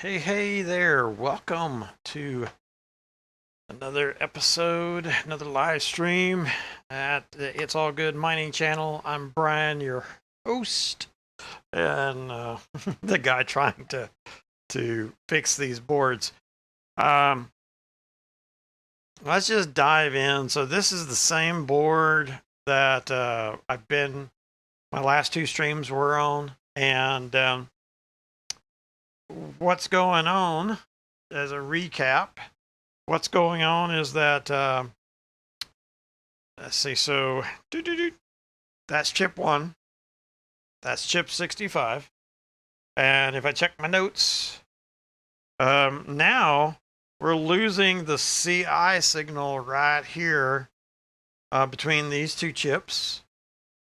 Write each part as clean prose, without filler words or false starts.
Hey there. Welcome to another episode, another live stream at the It's All Good Mining channel. I'm Brian, your host, and the guy trying to fix these boards. Um, let's just dive in. So this is the same board that my last two streams were on, and what's going on as a recap. What's going on is that let's see. So that's chip 1. That's chip 65. And if I check my notes, now we're losing the CI signal right here between these two chips.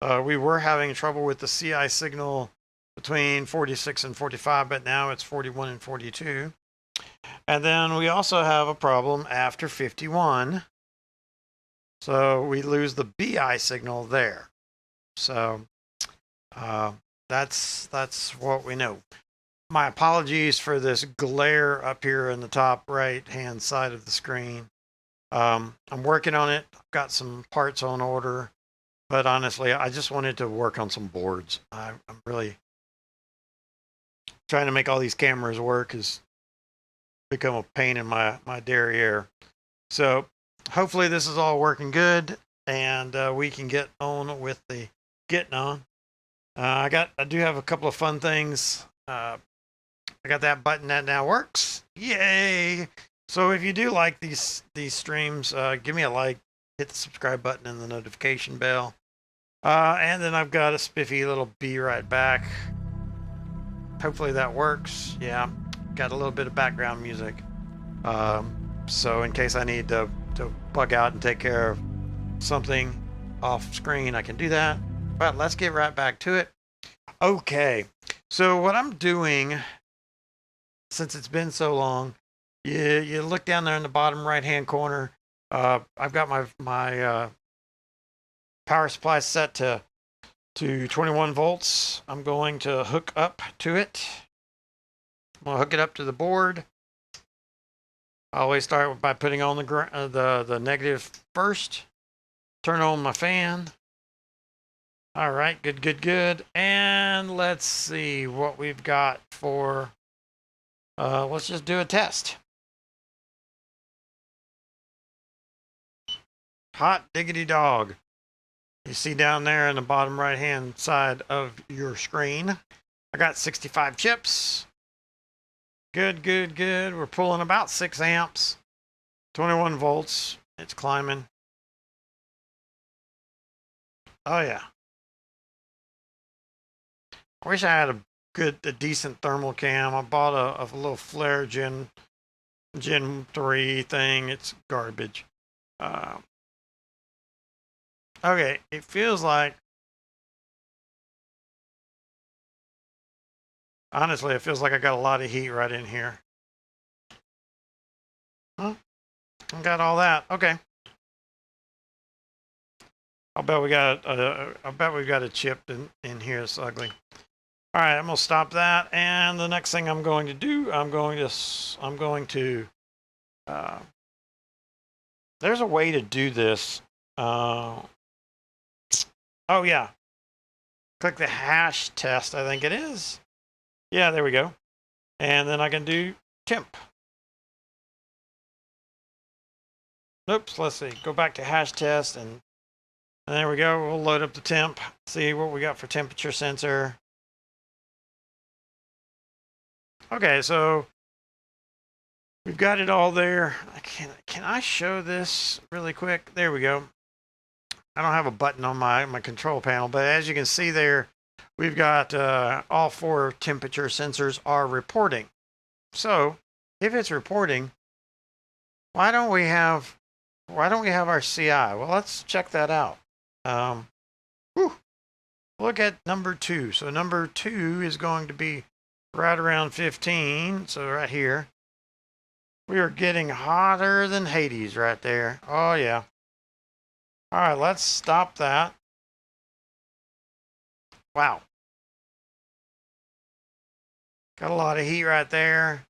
We were having trouble with the CI signal between 46 and 45, but now it's 41 and 42. And then we also have a problem after 51. So we lose the BI signal there. So that's what we know. My apologies for this glare up here in the top right hand side of the screen. I'm working on it. I've got some parts on order, but honestly, I just wanted to work on some boards. I'm really trying to make all these cameras work has become a pain in my derriere. So hopefully this is all working good, and we can get on with the getting on. I do have a couple of fun things. I got that button that now works. Yay! So if you do like these streams, give me a like, hit the subscribe button and the notification bell. And then I've got a spiffy little be right back. Hopefully that works. Yeah, got a little bit of background music. So in case I need to bug out and take care of something off screen, I can do that. But let's get right back to it. Okay, so what I'm doing, since it's been so long, you look down there in the bottom right hand corner. I've got my power supply set to 21 volts. I'm going to hook up to it. I'm going to hook it up to the board. I always start by putting on the negative first. Turn on my fan. All right, good. And let's see what we've got for, let's just do a test. Hot diggity dog. You see down there in the bottom right hand side of your screen, I got 65 chips. Good. We're pulling about 6 amps, 21 volts. It's climbing. Oh yeah. I wish I had a decent thermal cam. I bought a little flare Gen 3 thing. It's garbage. Okay, it feels like, honestly, it feels like I got a lot of heat right in here. Huh? I got all that. Okay. I bet we got a chip in here. It's ugly. All right, I'm gonna stop that, and the next thing I'm going to do, I'm going to. There's a way to do this. Oh yeah, click the hash test. I think it is. Yeah, there we go. And then I can do temp. Oops, let's see. Go back to hash test, and there we go. We'll load up the temp. See what we got for temperature sensor. Okay, so we've got it all there. Can I show this really quick? There we go. I don't have a button on my control panel, but as you can see there, we've got all 4 temperature sensors are reporting. So if it's reporting, why don't we have our CI? Well, let's check that out. Look at number 2. So number 2 is going to be right around 15. So right here, we are getting hotter than Hades right there. Oh yeah. All right, let's stop that. Wow. Got a lot of heat right there.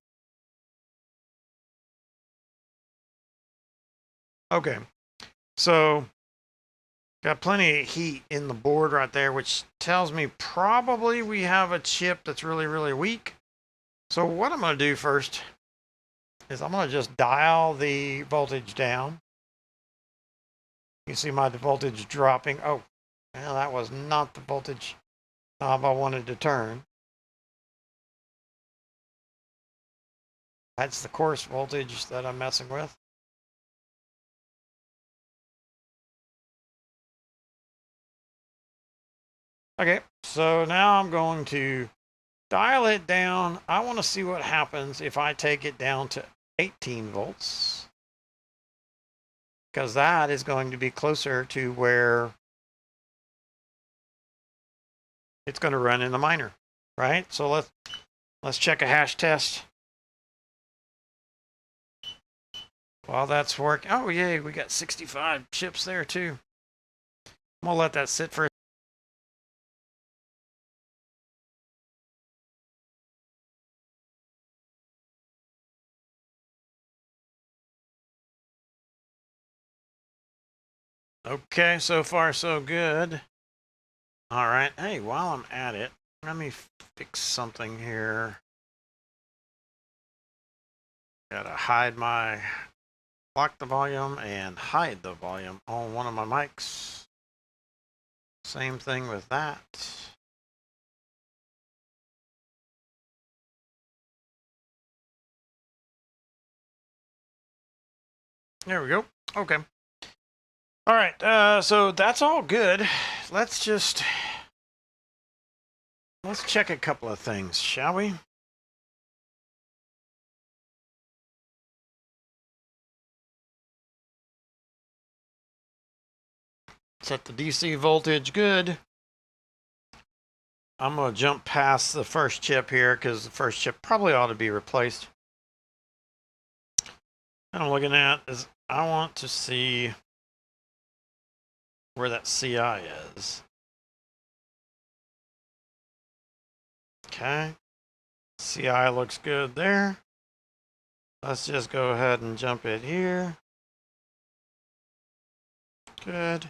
Okay, so got plenty of heat in the board right there, which tells me probably we have a chip that's really, really weak. So what I'm going to do first is I'm going to just dial the voltage down. You see my voltage dropping. Oh, well, that was not the voltage knob I wanted to turn. That's the course voltage that I'm messing with. Okay, so now I'm going to dial it down. I want to see what happens if I take it down to 18 volts, because that is going to be closer to where it's going to run in the minor, right? So let's check a hash test. While that's working, oh yay, we got 65 chips there too. I'm gonna let that sit for. Okay, so far so good. All right, hey, while I'm at it, let me fix something here. Gotta lock the volume and hide the volume on one of my mics. Same thing with that. There we go. Okay. All right, so that's all good. Let's check a couple of things, shall we? Set the DC voltage good. I'm going to jump past the first chip here because the first chip probably ought to be replaced. What I'm looking at is I want to see where that CI is. Okay. CI looks good there. Let's just go ahead and jump it here. Good.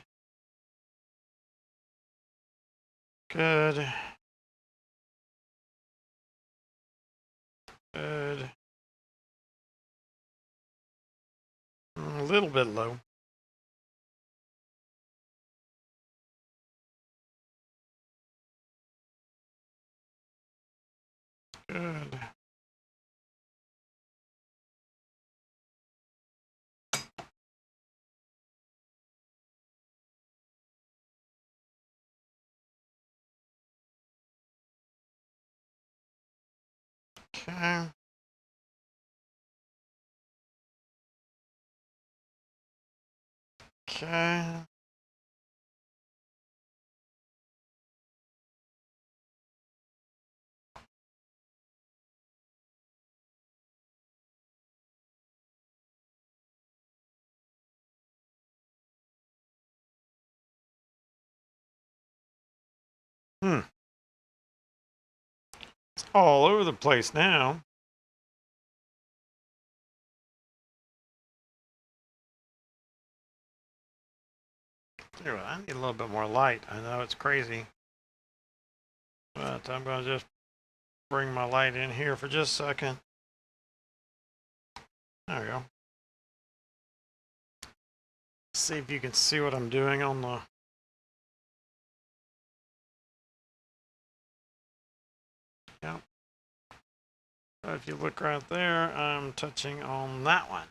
Good. Good. A little bit low. Good. Okay. Okay. It's all over the place now. Anyway, I need a little bit more light. I know it's crazy, but I'm going to just bring my light in here for just a second. There we go. See if you can see what I'm doing on the. Yep. So if you look right there, I'm touching on that one.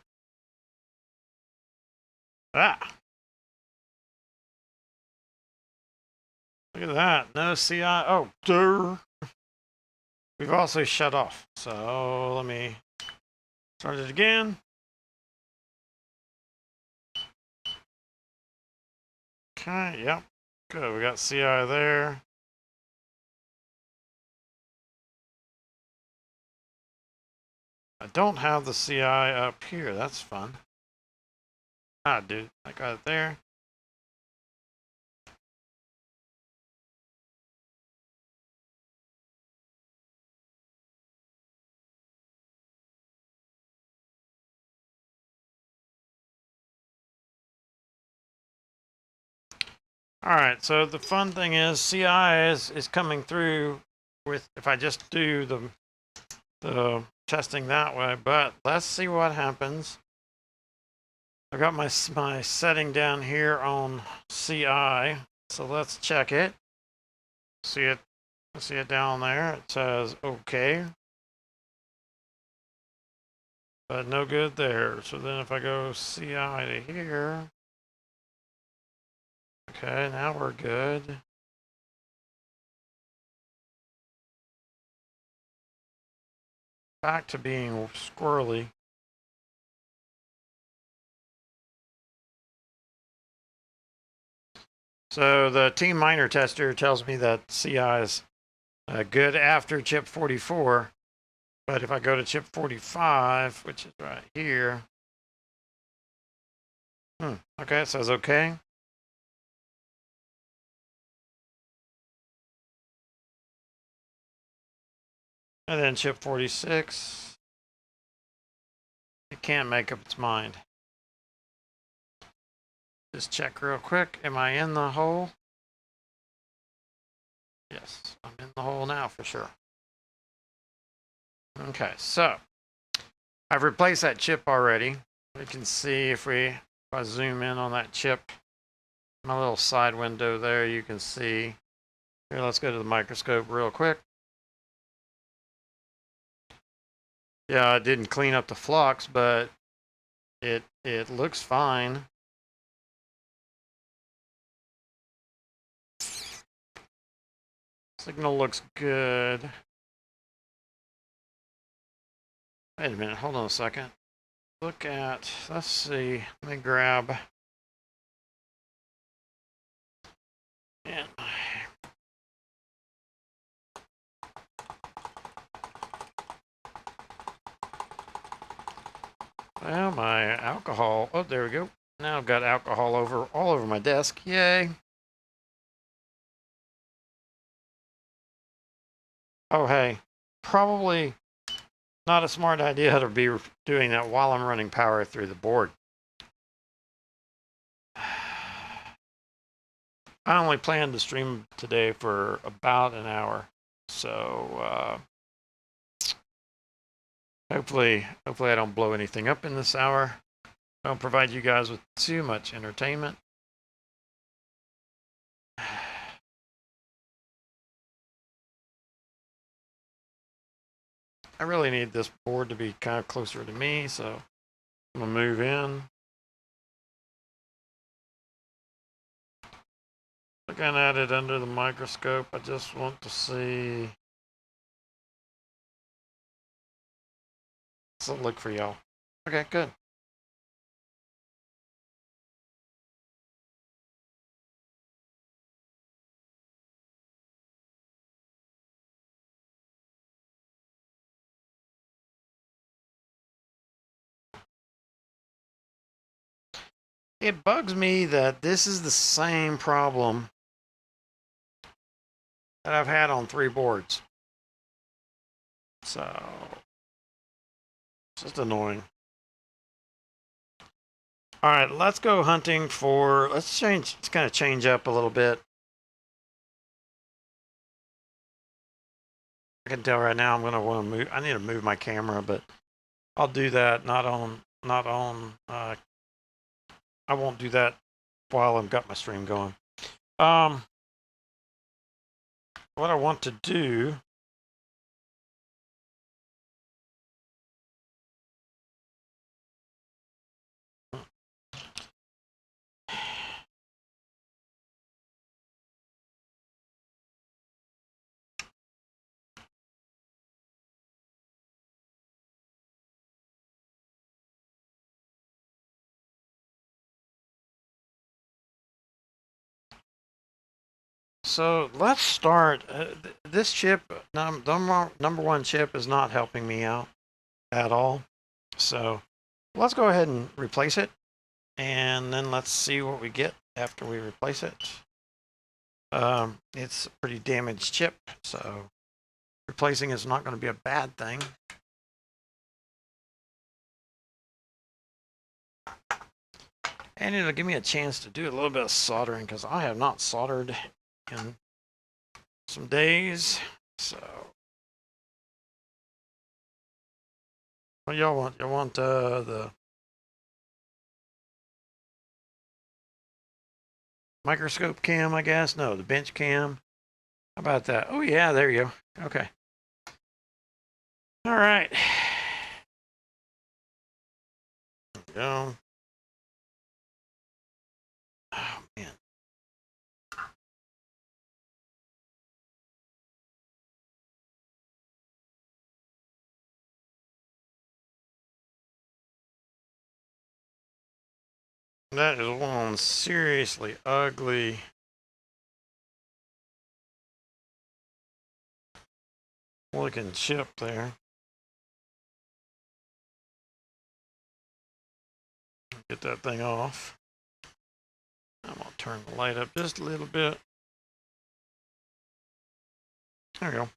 Ah! Look at that. No CI. Oh, durr. We've also shut off. So let me start it again. Okay, yep. Good. We got CI there. I don't have the CI up here. That's fun. Ah, dude. I got it there. All right, so the fun thing is CI is coming through with, if I just do the testing that way, but let's see what happens. I've got my setting down here on CI, so let's check it. See it down there. It says okay, but no good there. So then if I go CI to here, okay, now we're good. Back to being squirrely. So the Team Miner tester tells me that CI is good after chip 44, but if I go to chip 45, which is right here, okay, it says okay. And then chip 46, it can't make up its mind. Just check real quick. Am I in the hole? Yes, I'm in the hole now for sure. Okay, so I've replaced that chip already. We can see if I zoom in on that chip, my little side window there, you can see. Here, let's go to the microscope real quick. Yeah, it didn't clean up the flux, but it looks fine. Signal looks good. Wait a minute, hold on a second. Look at, let's see, let me grab. And well, my alcohol, oh, there we go. Now I've got alcohol all over my desk. Yay. Oh, hey, probably not a smart idea to be doing that while I'm running power through the board. I only plan to stream today for about an hour, so hopefully I don't blow anything up in this hour. I don't provide you guys with too much entertainment. I really need this board to be kind of closer to me, so I'm gonna move in. Looking at it under the microscope, I just want to see. So look for y'all. Okay, good. It bugs me that this is the same problem that I've had on 3 boards. So, it's just annoying. All right, let's go hunting for, let's kind of change up a little bit. I can tell right now I'm going to want to move, I need to move my camera, but I'll do that I won't do that while I've got my stream going. What I want to do, so let's start. This chip, number 1 chip, is not helping me out at all. So let's go ahead and replace it, and then let's see what we get after we replace it. It's a pretty damaged chip, so replacing is not going to be a bad thing. And it'll give me a chance to do a little bit of soldering because I have not soldered in some days. So, what y'all want? Y'all want the microscope cam, I guess? No, the bench cam. How about that? Oh, yeah, there you go. Okay. All right. There we go. Oh, man. That is one seriously ugly looking chip there. Get that thing off. I'm going to turn the light up just a little bit. There we go.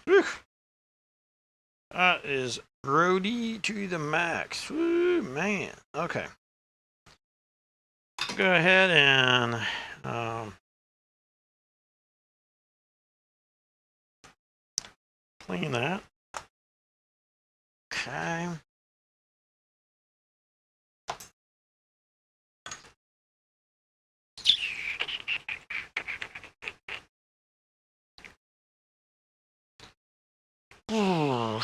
Whew. That is grody to the max. Woo, man. Okay. Go ahead and clean that. Okay.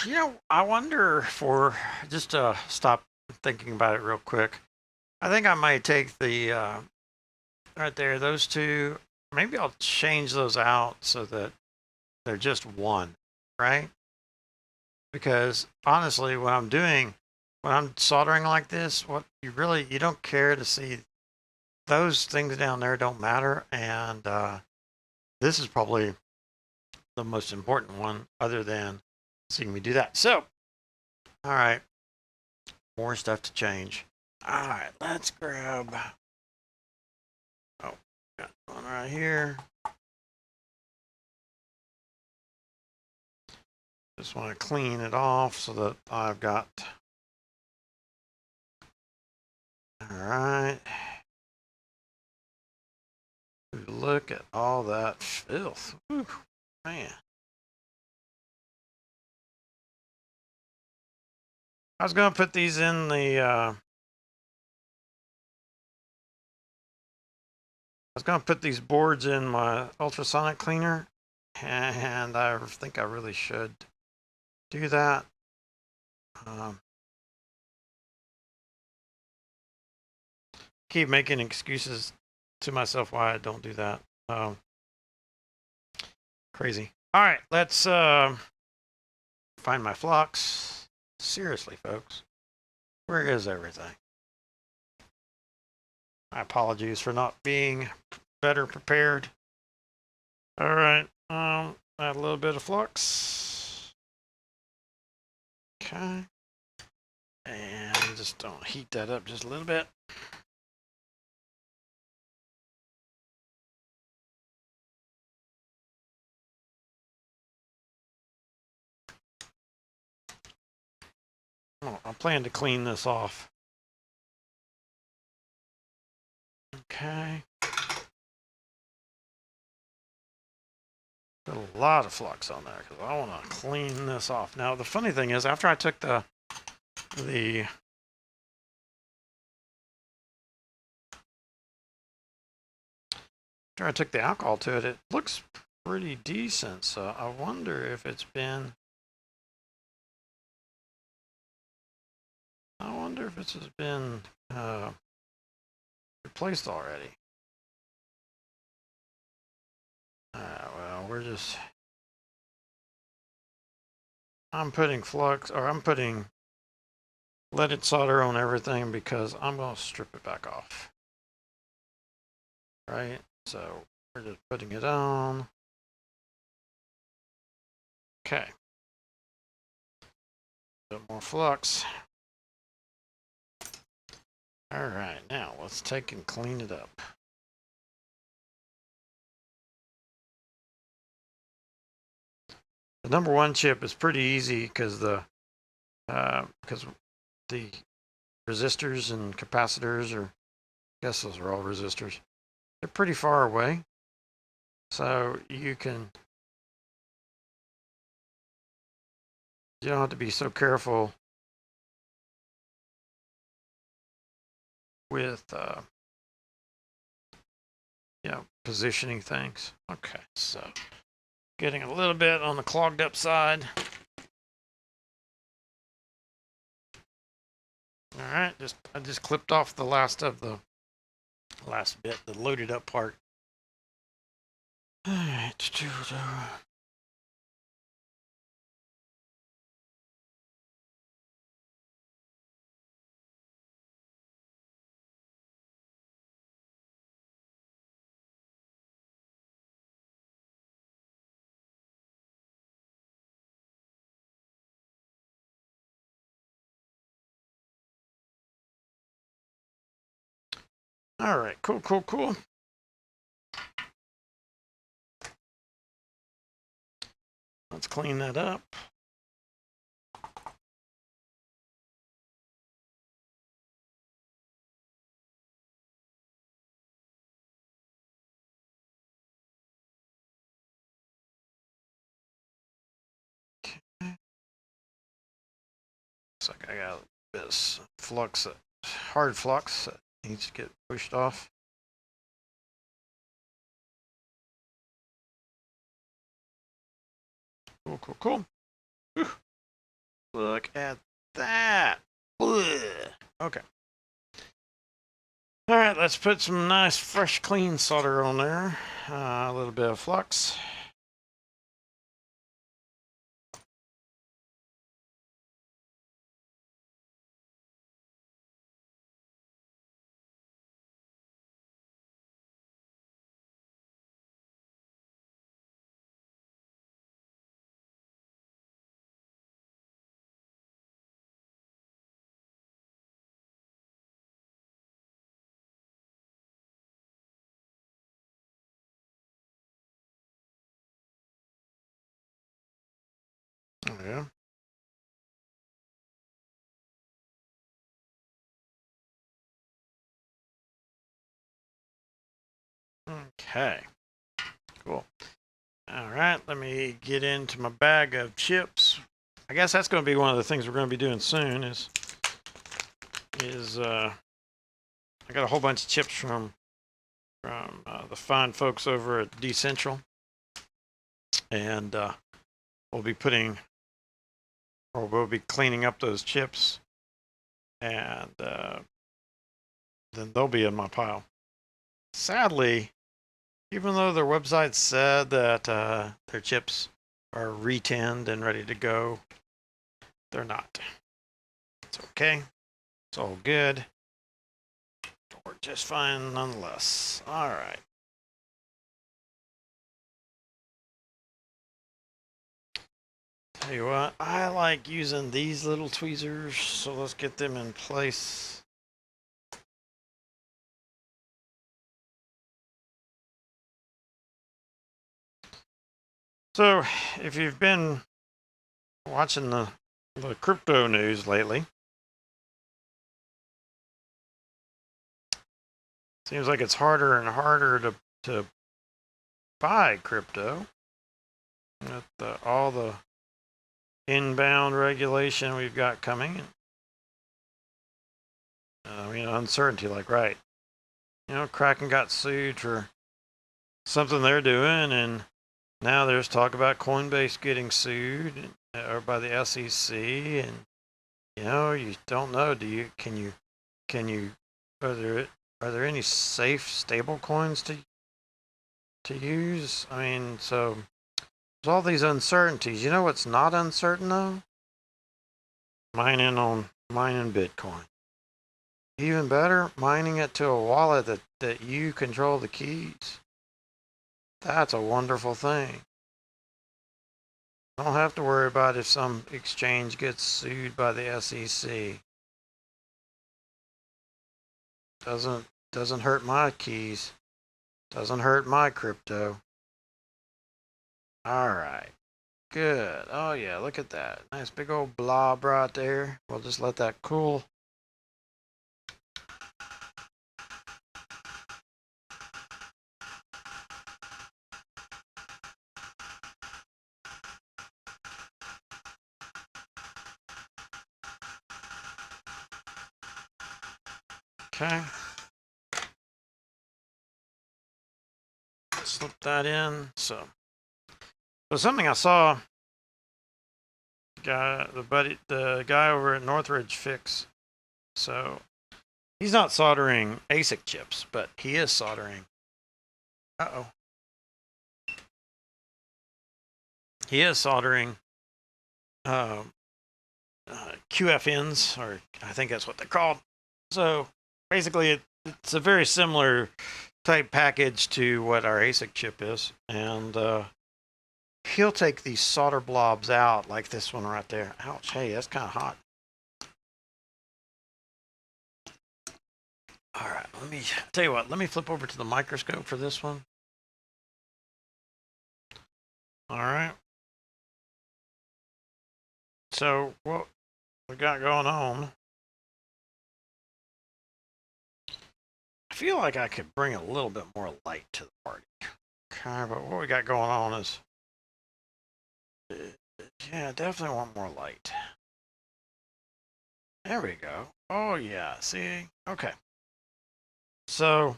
You know, I wonder for just to stop thinking about it real quick. I think I might take the right there, those two. Maybe I'll change those out so that they're just one, right? Because honestly, when I'm soldering like this, what you don't care to see those things down there don't matter, and this is probably the most important one, other than seeing me do that. So, all right, more stuff to change. All right, let's grab. Oh, got one right here. Just want to clean it off so that I've got. All right. Look at all that filth. Whew, man. I was going to put these in the. I was going to put these boards in my ultrasonic cleaner, and I think I really should do that. Keep making excuses to myself why I don't do that. Crazy. All right, let's find my flux. Seriously, folks, where is everything? My apologies for not being better prepared. All right, add a little bit of flux. Okay, and just don't heat that up just a little bit. Oh, I plan to clean this off. Okay. Put a lot of flux on there because I want to clean this off. Now, the funny thing is, after I took the alcohol to it, it looks pretty decent. So I wonder if it's been. Replaced already. Well, I'm putting flux, or I'm putting leaded solder on everything because I'm going to strip it back off. Right? So we're just putting it on. Okay. A bit more flux. All right, now let's take and clean it up. The number one chip is pretty easy because the resistors and capacitors, or I guess those are all resistors, they're pretty far away. So you don't have to be so careful with positioning things. Okay, so getting a little bit on the clogged up side. All right, I just clipped off the last bit, the loaded up part. All right. All right, cool. Let's clean that up. Okay. Looks like I got this flux, hard flux that needs to get pushed off. Cool. Whew. Look at that. Ugh. Okay. All right, let's put some nice, fresh, clean solder on there. A little bit of flux. Oh, yeah. Okay. Cool. All right, let me get into my bag of chips. I guess that's going to be one of the things we're going to be doing soon is I got a whole bunch of chips from the fine folks over at Decentral, and we'll be cleaning up those chips, and then they'll be in my pile. Sadly, even though their website said that their chips are retinned and ready to go, they're not. It's okay. It's all good. Work just fine nonetheless. All right. Tell you what, I like using these little tweezers, so let's get them in place. So, if you've been watching the crypto news lately, seems like it's harder and harder to buy crypto with all the inbound regulation we've got coming. Uncertainty, like, right. Kraken got sued for something they're doing, and now there's talk about Coinbase getting sued or by the SEC, and you don't know. Can you are there any safe stable coins to use? I mean, so there's all these uncertainties. You know what's not uncertain though? Mining Bitcoin. Even better, mining it to a wallet that you control the keys. That's a wonderful thing. Don't have to worry about if some exchange gets sued by the SEC. Doesn't hurt my keys. Doesn't hurt my crypto. All right. good. Oh yeah, look at that. Nice big old blob right there. We'll just let that cool. Okay. Slip that in. So something I saw the guy over at Northridge fix. So he's not soldering ASIC chips, but he is soldering. He is soldering QFNs, or I think that's what they're called. So basically, it's a very similar type package to what our ASIC chip is, and he'll take these solder blobs out like this one right there. Ouch! Hey, that's kind of hot. All right, let me tell you what. Let me flip over to the microscope for this one. All right. So what we got going on? I feel like I could bring a little bit more light to the party. Okay, but what we got going on is, yeah, definitely want more light. There we go. Oh yeah, see? Okay. So,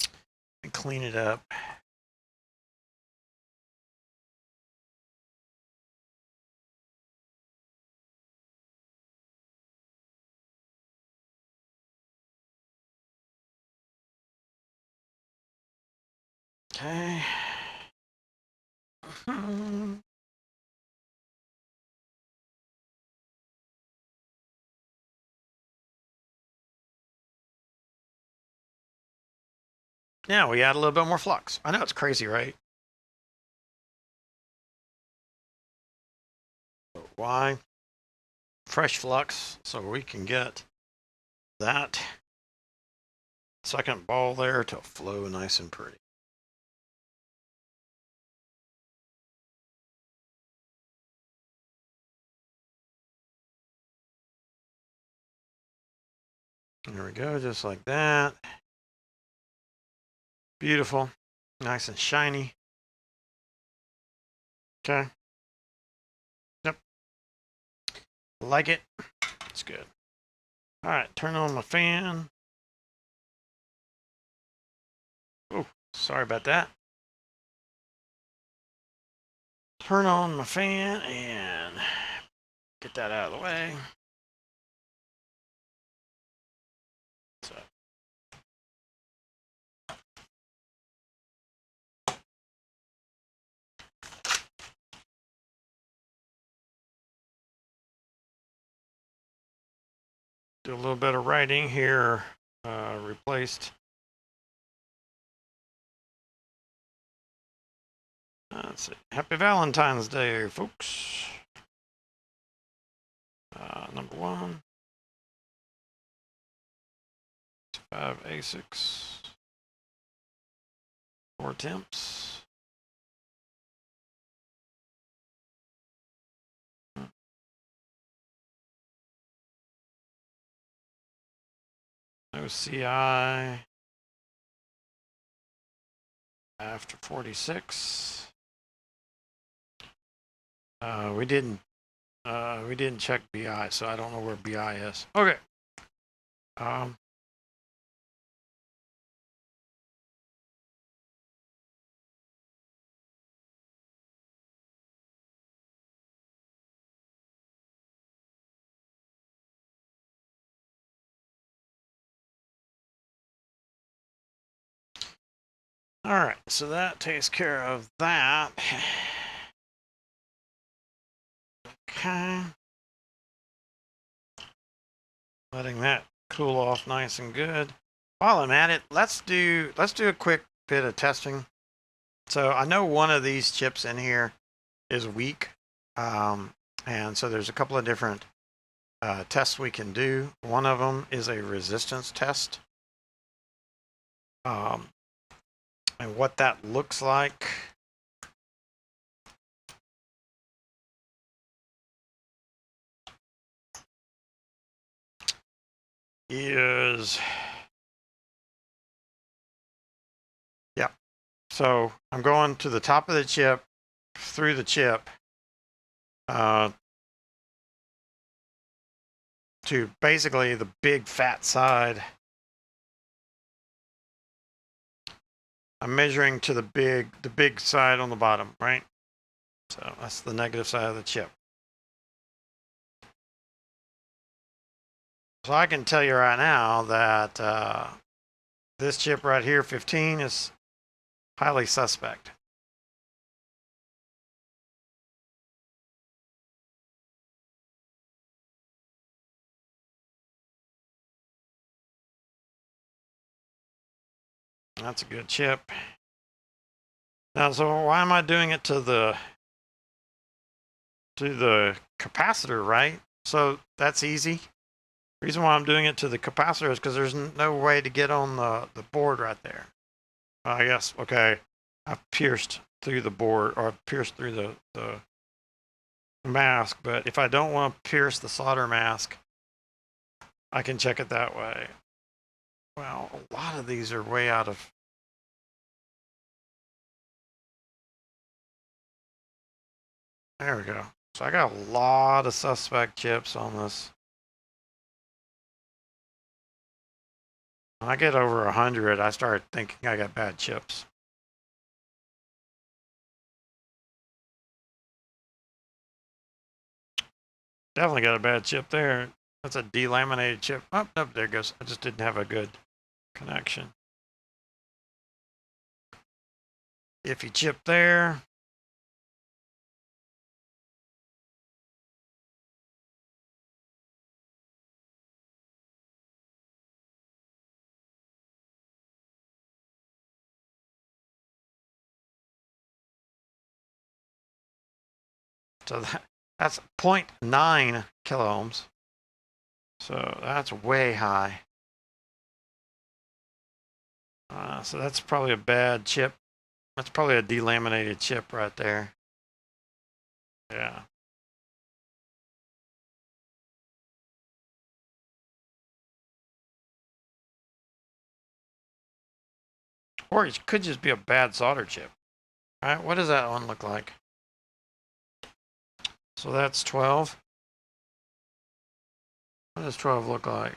let me clean it up. Okay. Now we add a little bit more flux. I know it's crazy, right? Why? Fresh flux, so we can get that second ball there to flow nice and pretty. There we go, just like that. Beautiful, nice and shiny. Okay. Yep. Like it. It's good. All right, turn on my fan. Oh, sorry about that. Turn on my fan and get that out of the way. So. Do a little bit of writing here. Replaced. Let's see. Happy Valentine's Day, folks. Number 1. 5 ASICs. 4 temps. No CI. After 46. We didn't check BI, so I don't know where BI is. Okay. All right, so that takes care of that. Okay. Letting that cool off nice and good. While I'm at it, let's do a quick bit of testing. So I know one of these chips in here is weak, and so there's a couple of different tests we can do. One of them is a resistance test, and what that looks like is, yeah. So I'm going to the top of the chip, through the chip, to basically the big fat side. I'm measuring to the big side on the bottom, right? So that's the negative side of the chip. So I can tell you right now that this chip right here, 15, is highly suspect. That's a good chip. Now, so why am I doing it to the capacitor, right? So that's easy. The reason why I'm doing it to the capacitor is because there's no way to get on the board right there. I guess, okay, I've pierced through the board, or I've pierced through the mask, but if I don't want to pierce the solder mask, I can check it that way. Well, a lot of these are way out of... There we go. So I got a lot of suspect chips on this. When I get over 100, I start thinking I got bad chips. Definitely got a bad chip there. That's a delaminated chip. Oh, nope, there it goes. I just didn't have a good connection. Iffy chip there. So that's 0.9 kiloohms. So that's way high. So that's probably a bad chip. That's probably a delaminated chip right there. Yeah. Or it could just be a bad solder chip. All right, what does that one look like? So that's 12. What does 12 look like?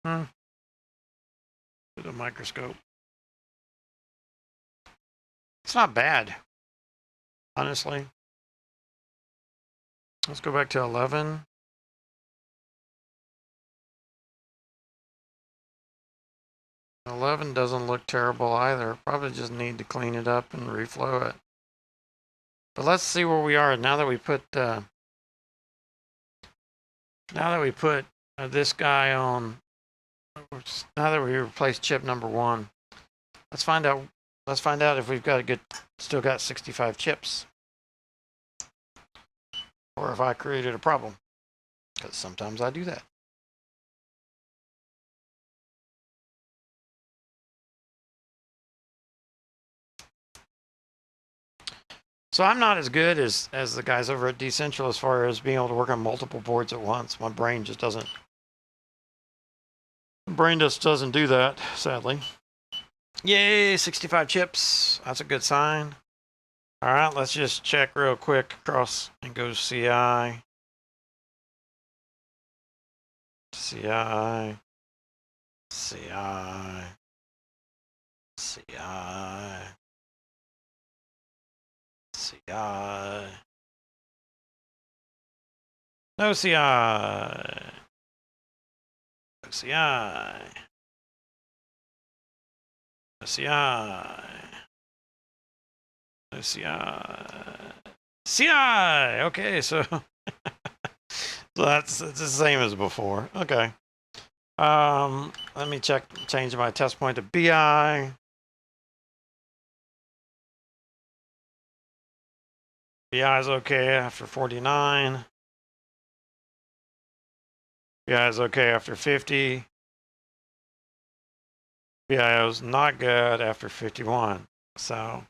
To the microscope. It's not bad, honestly. Let's go back to 11. Eleven doesn't look terrible either. Probably just need to clean it up and reflow it. But let's see where we are now that we put this guy on. Now that we replaced chip number 1, let's find out. Let's find out if we've still got 65 chips, or if I created a problem. Because sometimes I do that. So I'm not as good as the guys over at Decentral as far as being able to work on multiple boards at once. My brain just doesn't. The brain just doesn't do that, sadly. Yay, 65 chips. That's a good sign. All right, let's just check real quick across and go CI. CI. CI. CI. CI. No CI. No CI. No CI. No CI. CI. Okay, so so it's the same as before. Okay. Let me change my test point to BI. BI is okay after 49. BI is okay after 50. BI is not good after 51. So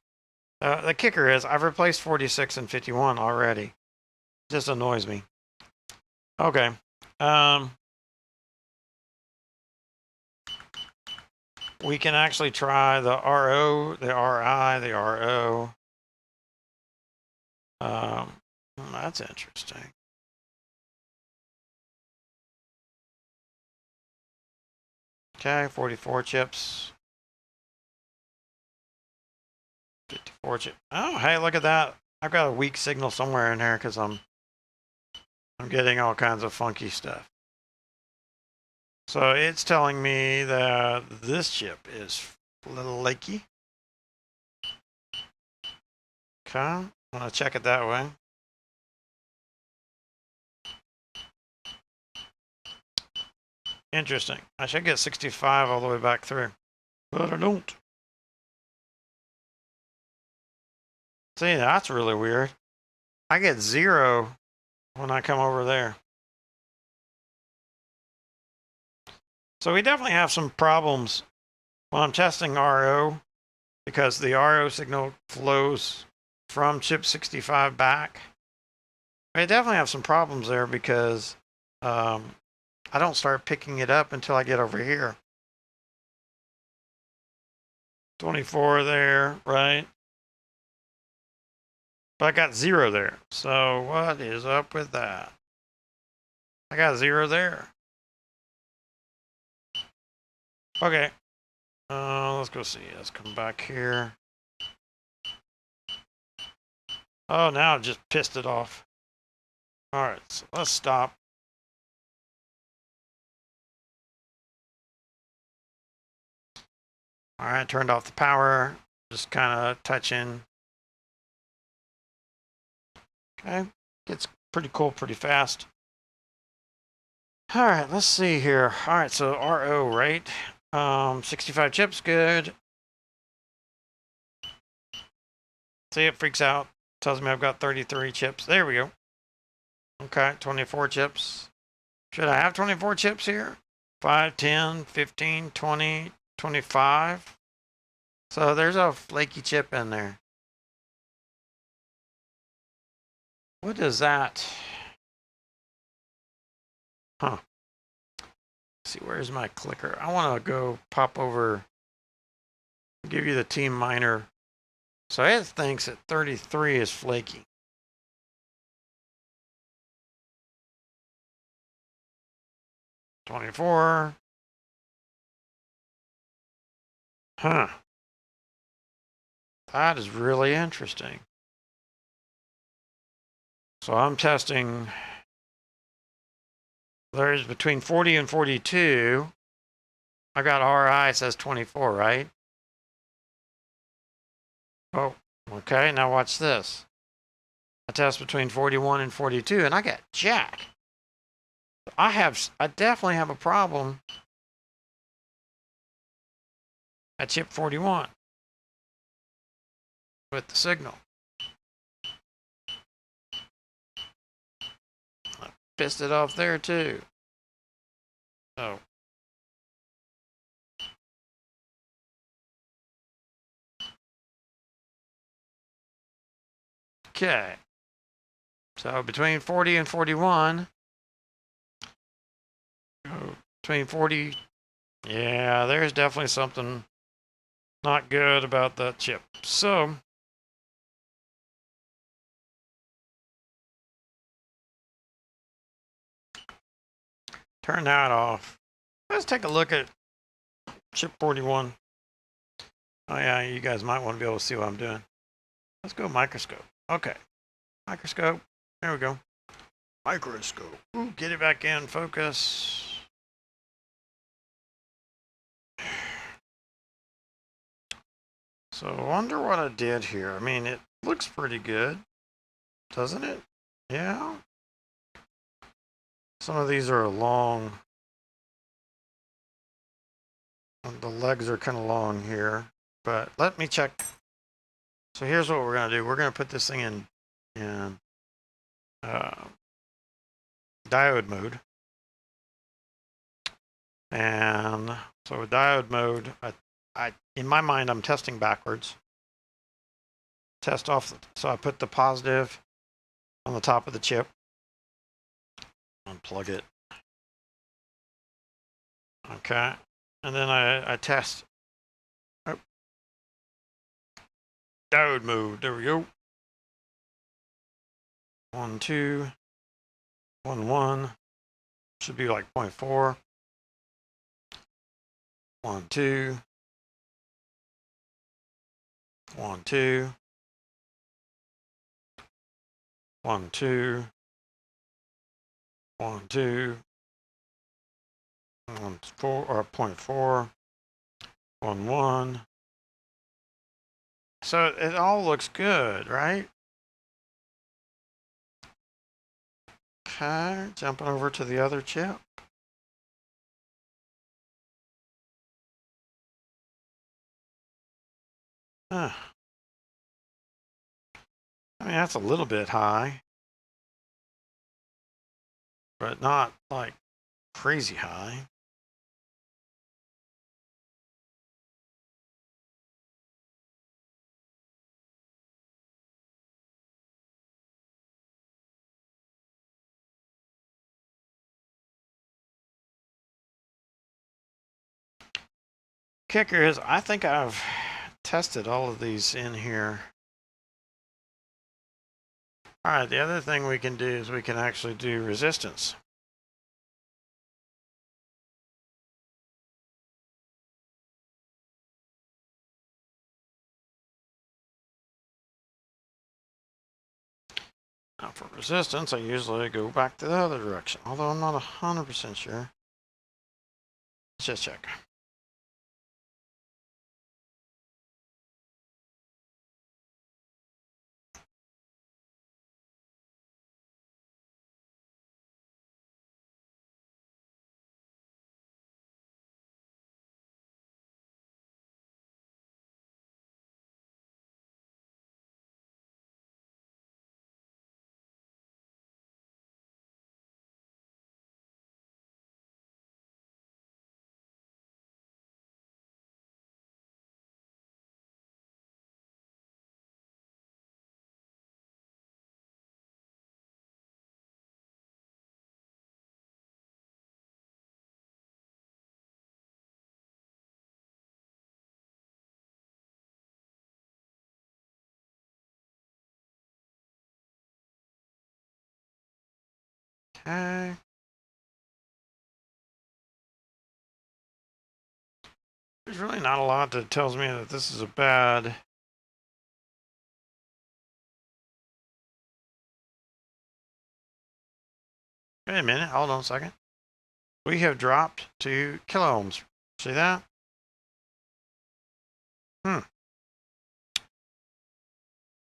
the kicker is I've replaced 46 and 51 already. It just annoys me. Okay. We can actually try the RO, the RI, the RO. That's interesting. Okay, 44 chips. 54 chips. Oh, hey, look at that. I've got a weak signal somewhere in there because I'm getting all kinds of funky stuff. So it's telling me that this chip is a little laky. Okay, I'm gonna check it that way. Interesting. I should get 65 all the way back through, but I don't. See, that's really weird. I get 0 when I come over there. So we definitely have some problems when I'm testing RO, because the RO signal flows from chip 65 back. I definitely have some problems there because I don't start picking it up until I get over here. 24 there, right? But I got 0 there. So what is up with that? I got 0 there. Okay. Let's go see. Let's come back here. Oh, now it just pissed it off. All right, so let's stop. All right, turned off the power. Just kind of touching. Okay, gets pretty cool pretty fast. All right, let's see here. All right, so RO, right? 65 chips, good. See, it freaks out. Tells me I've got 33 chips. There we go. Okay, 24 chips. Should I have 24 chips here? 5, 10, 15, 20, 25. So there's a flaky chip in there. What is that? Huh. Let's see, where's my clicker? I want to go pop over, give you the team miner. So it thinks that 33 is flaky. $24. Huh. That is really interesting. So I'm testing. There's between 40 and 42. I got RI says 24, right? Oh, okay. Now watch this. I test between 41 and 42, and I got jack. I definitely have a problem at chip 41 with the signal. I pissed it off there too. Oh. Okay. So between 40 and 41. Between 40. Yeah, there's definitely something not good about that chip. So turn that off. Let's take a look at chip 41. Oh yeah, you guys might want to be able to see what I'm doing. Let's go microscope. Okay. Microscope. There we go. Microscope. Ooh, get it back in focus. So I wonder what I did here. I mean, it looks pretty good, doesn't it? Yeah. Some of these are long. The legs are kind of long here, but let me check. So here's what we're going to do. We're going to put this thing in diode mode. And so with diode mode, in my mind, I'm testing backwards. Test off, so I put the positive on the top of the chip. Unplug it. Okay. And then I test. Oh, diode mode. There we go. 1, 2, 1, 1. Should be like 0.4. 1, 2. 1, 2. 1, 2. 1, 2. 1, 4 or 0.4. 1, 1. So it all looks good, right? Okay, jumping over to the other chip. I mean, that's a little bit high, but not like crazy high. Kicker is, I think I've tested all of these in here. All right, the other thing we can do is we can actually do resistance. Now for resistance, I usually go back to the other direction, although I'm not 100% sure. Let's just check. Okay. There's really not a lot that tells me that this is a bad. Wait a minute, hold on a second. We have dropped to kilo ohms. See that?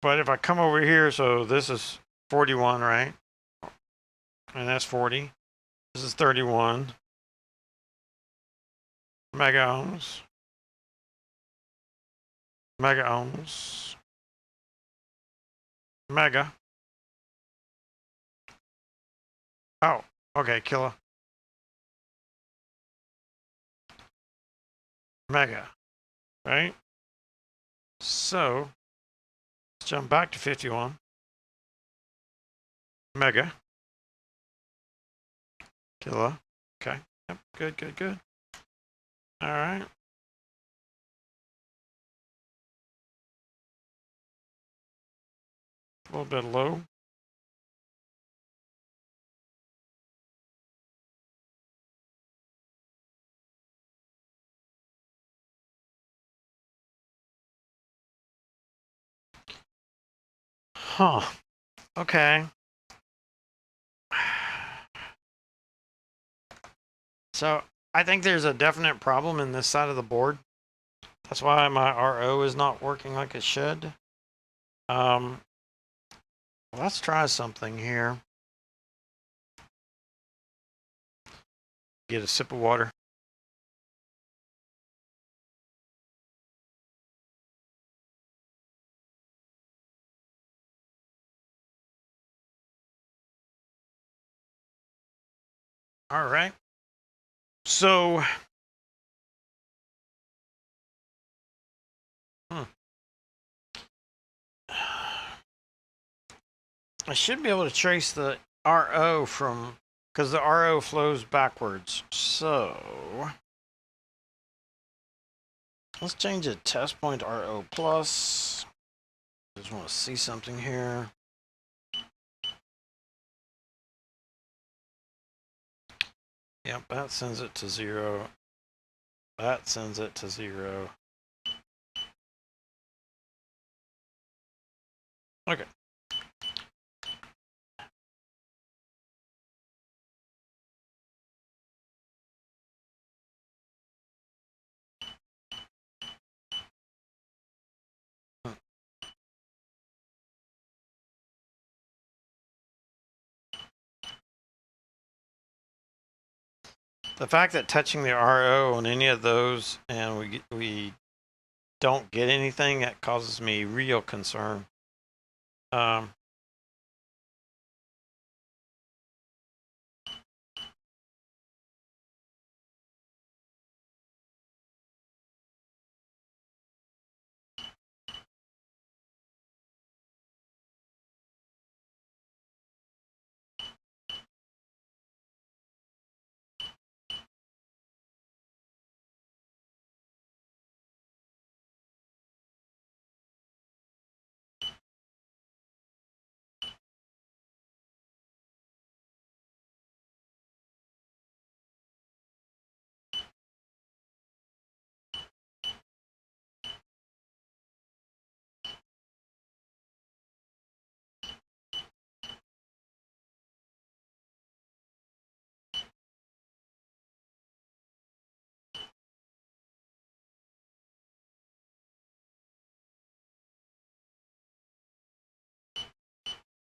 But if I come over here, so this is 41, right? And that's 40. This is 31 mega ohms. Mega ohms. Mega. Oh, okay, kilo. Mega. Right? So, let's jump back to 51. Mega. Kilo. Okay. Yep. Good, good, good. All right. A little bit low. Huh. Okay. So I think there's a definite problem in this side of the board. That's why my RO is not working like it should. Let's try something here. Get a sip of water. All right. So, I should be able to trace the RO from because the RO flows backwards. So let's change the test point to RO plus. Just want to see something here. Yep, that sends it to 0. That sends it to 0. Okay. The fact that touching the RO on any of those and we don't get anything, that causes me real concern.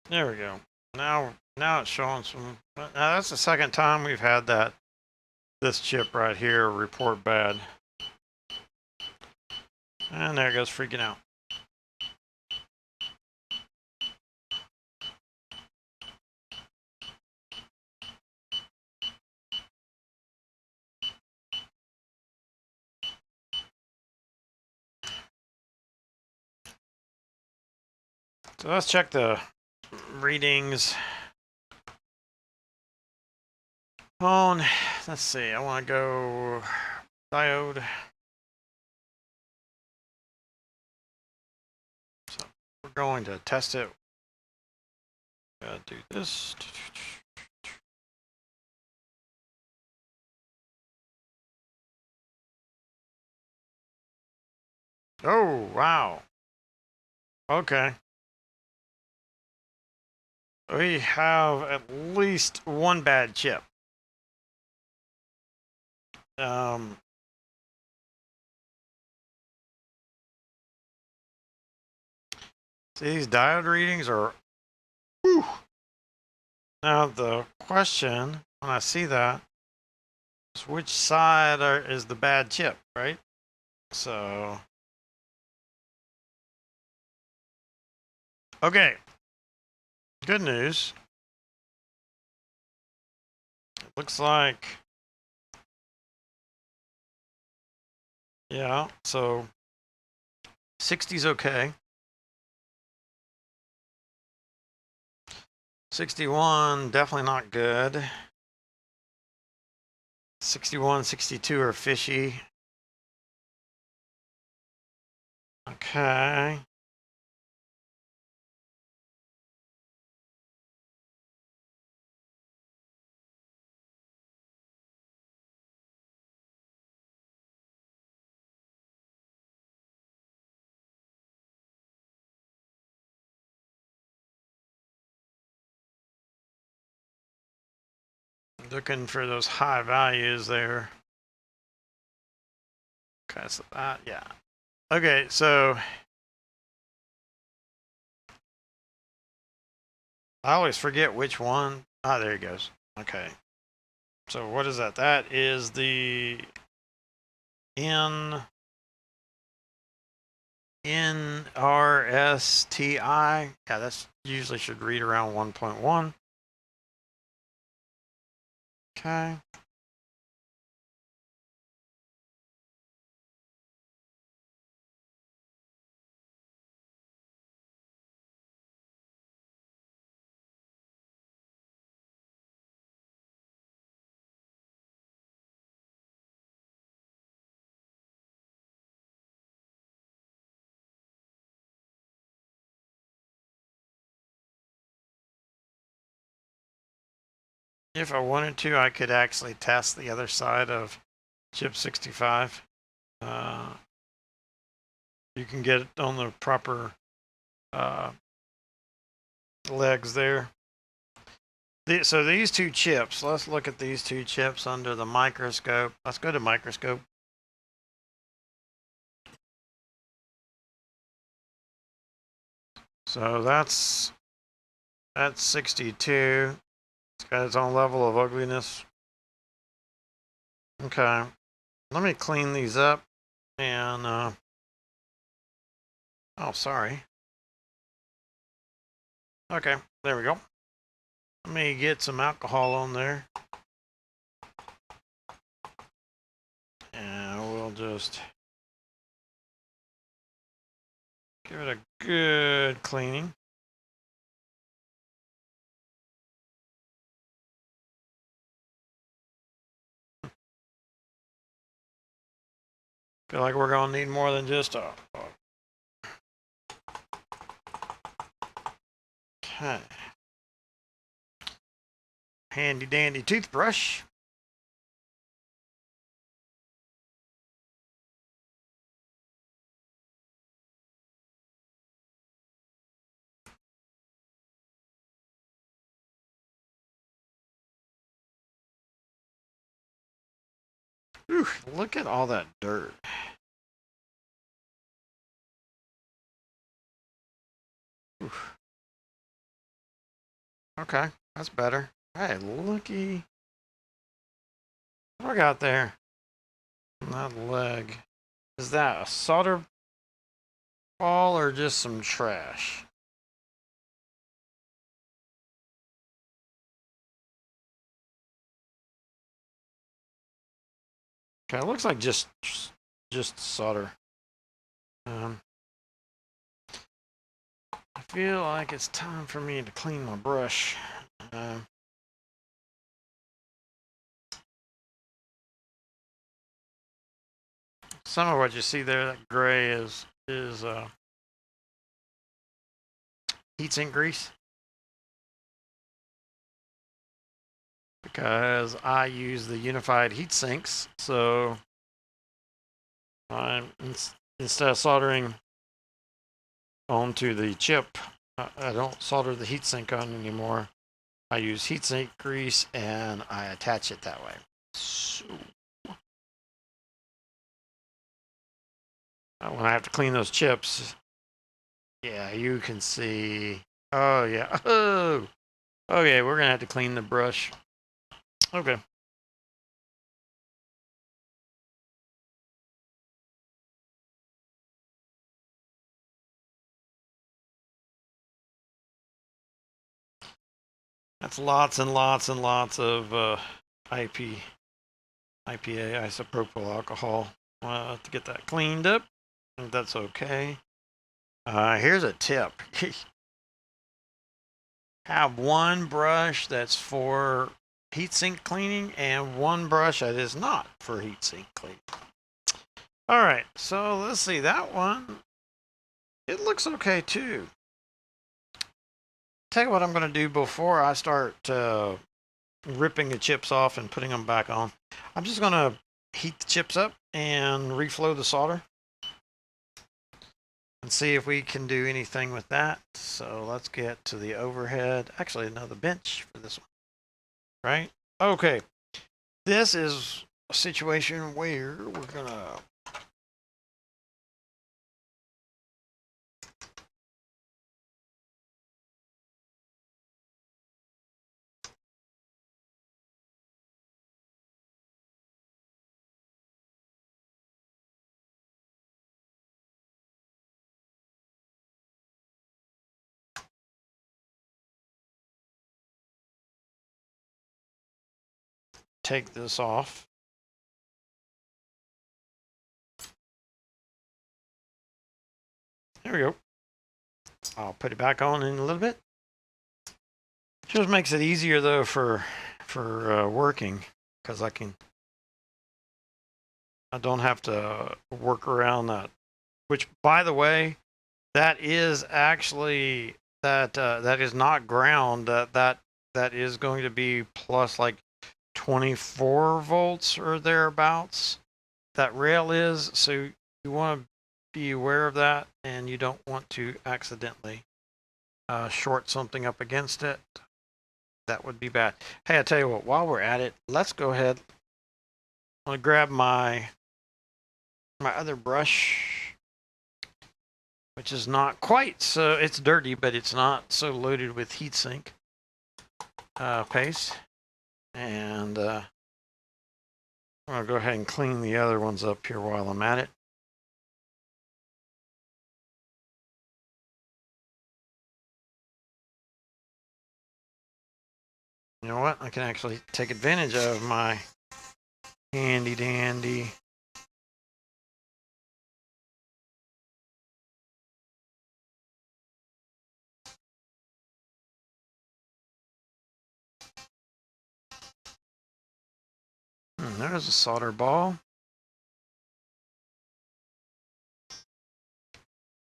There we go. Now it's showing some. Now that's the second time we've had this chip right here report bad. And there it goes, freaking out. So let's check the readings. On, let's see, I want to go diode. So we're going to test it. Gotta do this. Oh, wow. Okay. We have at least one bad chip. See, these diode readings are. Whew. Now the question, when I see that, is which side is the bad chip, right? So, okay. Good news. It looks like, yeah, so 60's okay. 61, definitely not good. 61, 62 are fishy. Okay. Looking for those high values there. Okay, so that, yeah. Okay, so I always forget which one. Ah, there he goes. Okay. So what is that? That is the NRSTI. Yeah, that's usually should read around 1.1. Okay. if I wanted to, I could actually test the other side of chip 65. You can get it on the proper legs there. So these two chips, let's look at these two chips under the microscope. Let's go to microscope. So that's 62. It's got its own level of ugliness. Okay, let me clean these up and oh, sorry. Okay, there we go. Let me get some alcohol on there. And we'll just give it a good cleaning. Feel like we're gonna need more than just a okay. Handy dandy toothbrush. Whew, look at all that dirt. Oof. Okay, that's better. Hey, looky. What do I got there? That leg. Is that a solder ball or just some trash? Okay, it looks like just solder. I feel like it's time for me to clean my brush. Some of what you see there, that gray is heatsink grease. Because I use the unified heat sinks, so I'm instead of soldering onto the chip, I don't solder the heatsink on anymore. I use heatsink grease and I attach it that way. So when I have to clean those chips, yeah, you can see. Oh yeah. Oh, okay. We're gonna have to clean the brush. Okay. That's lots and lots and lots of IPA, isopropyl alcohol, to get that cleaned up. I think that's okay. Here's a tip. Have one brush that's for heatsink cleaning and one brush that is not for heatsink cleaning. All right, so let's see that one. It looks okay too. Tell you what I'm going to do before I start ripping the chips off and putting them back on. I'm just going to heat the chips up and reflow the solder and see if we can do anything with that. So let's get to the overhead. Actually, another bench for this one, right? Okay, this is a situation where we're going to take this off. There we go. I'll put it back on in a little bit. Just makes it easier though for working, because I don't have to work around that. Which, by the way, that is actually that is not ground. That that is going to be plus like 24 volts or thereabouts. That rail is, so you want to be aware of that, and you don't want to accidentally short something up against it. That would be bad. Hey, I tell you what, while we're at it, let's go ahead. I'm gonna grab my other brush, which is not quite so, it's dirty, but it's not so loaded with heatsink paste. And I'm gonna go ahead and clean the other ones up here while I'm at it. You know what? I can actually take advantage of my handy dandy there's a solder ball.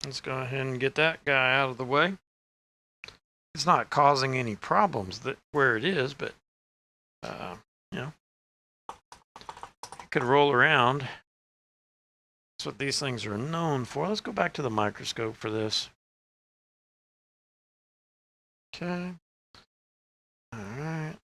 Let's go ahead and get that guy out of the way. It's not causing any problems where it is, but you know, it could roll around. That's what these things are known for. Let's go back to the microscope for this. Okay. All right.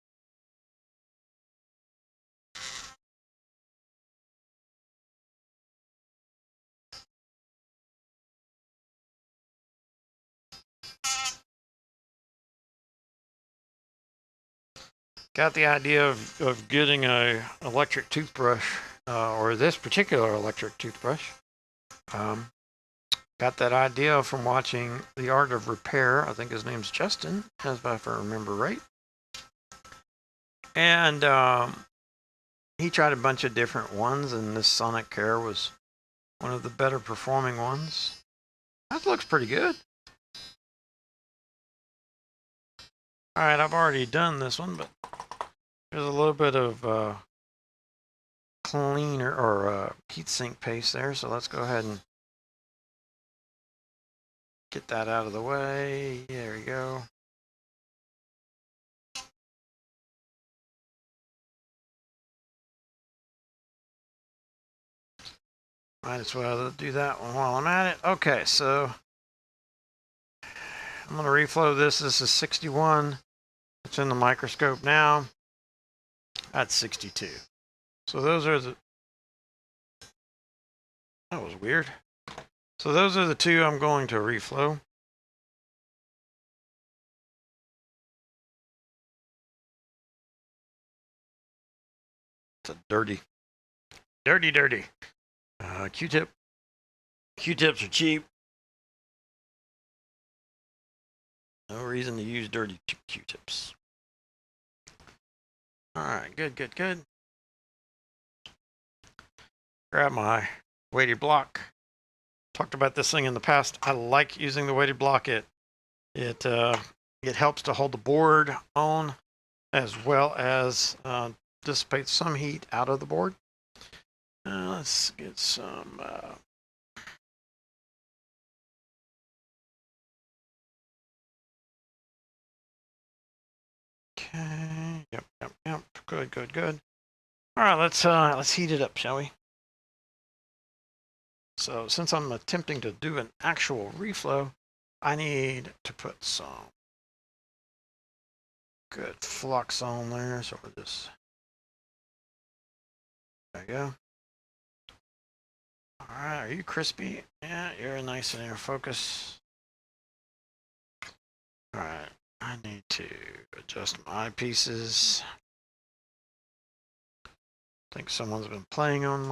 Got the idea of getting a electric toothbrush, or this particular electric toothbrush. Got that idea from watching The Art of Repair. I think his name's Justin, if I remember right. And he tried a bunch of different ones, and this Sonic Care was one of the better performing ones. That looks pretty good. All right, I've already done this one, but there's a little bit of cleaner or heatsink paste there, so let's go ahead and get that out of the way. There we go. Might as well do that one while I'm at it. Okay, so I'm going to reflow this. This is 61. It's in the microscope now. That's 62. So those are the... That was weird. So those are the two I'm going to reflow. It's a dirty. Q-tip. Q-tips are cheap. No reason to use dirty Q-tips. All right, good. Grab my weighted block. Talked about this thing in the past. I like using the weighted block. It helps to hold the board on, as well as dissipates some heat out of the board. Let's get some. Okay. Yep. Good. All right, let's heat it up, shall we? So since I'm attempting to do an actual reflow, I need to put some good flux on there. So we're just, there you go. All right, are you crispy? Yeah, you're nice and air focus. All right, I need to adjust my pieces. I think someone's been playing on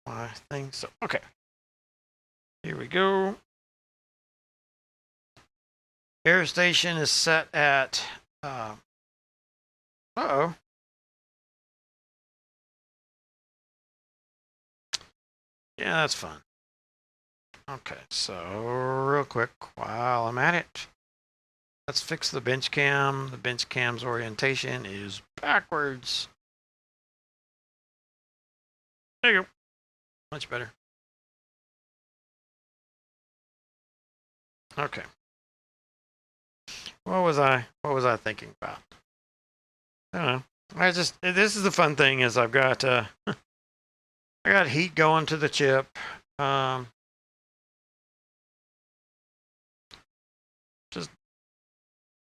my thing. So, okay. Here we go. Air station is set at, uh-oh. Yeah, that's fun. Okay, so real quick, while I'm at it, let's fix the bench cam. The bench cam's orientation is backwards. There you go. Much better. Okay. What was I thinking about? I don't know. This is the fun thing is I've got I got heat going to the chip. Just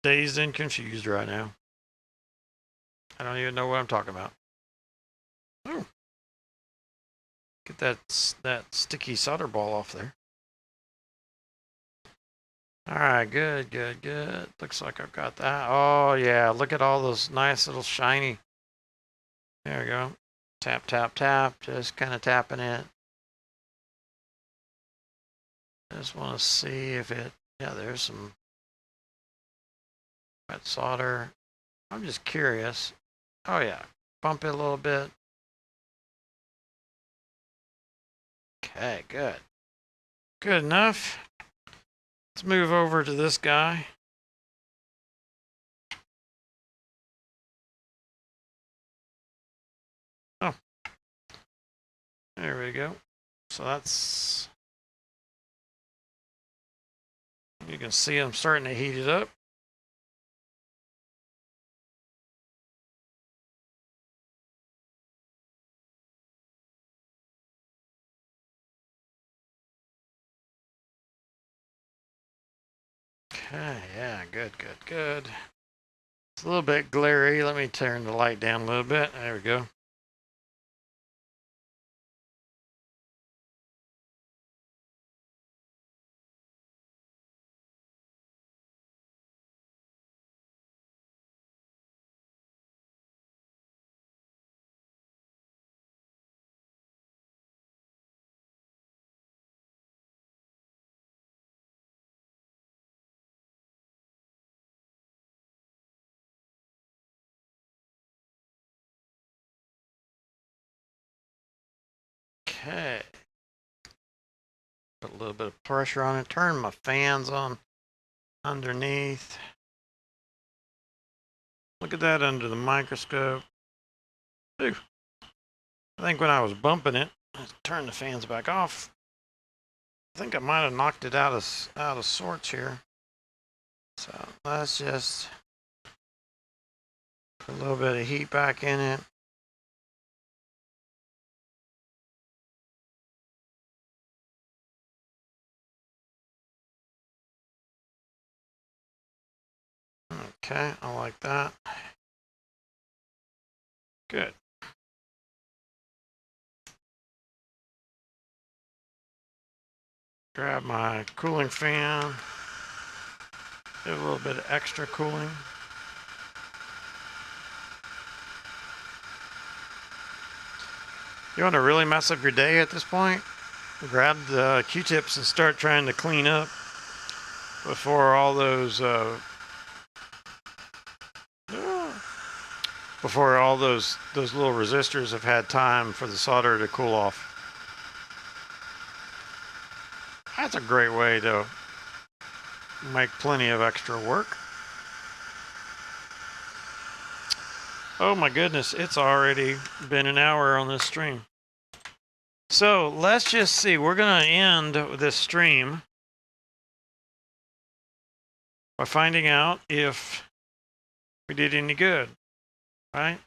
dazed and confused right now. I don't even know what I'm talking about. Oh. Get that sticky solder ball off there. All right, good. Looks like I've got that. Oh yeah, look at all those nice little shiny. There we go. Tap, tap, tap. Just kind of tapping it. Just want to see if it. Yeah, there's some wet solder. I'm just curious. Oh yeah, bump it a little bit. Okay, good. Good enough. Let's move over to this guy. Oh, there we go. So that's, you can see I'm starting to heat it up. Okay, yeah, good. It's a little bit glary. Let me turn the light down a little bit. There we go. Okay. Put a little bit of pressure on it. Turn my fans on underneath. Look at that under the microscope. Ooh. I think when I was bumping it, let's turn the fans back off. I think I might have knocked it out of sorts here. So let's just put a little bit of heat back in it. Okay, I like that. Good. Grab my cooling fan. Give a little bit of extra cooling. You want to really mess up your day at this point? Grab the Q-tips and start trying to clean up before all those little resistors have had time for the solder to cool off. That's a great way to make plenty of extra work. Oh my goodness, it's already been an hour on this stream. So let's just see, we're gonna end this stream by finding out if we did any good, right?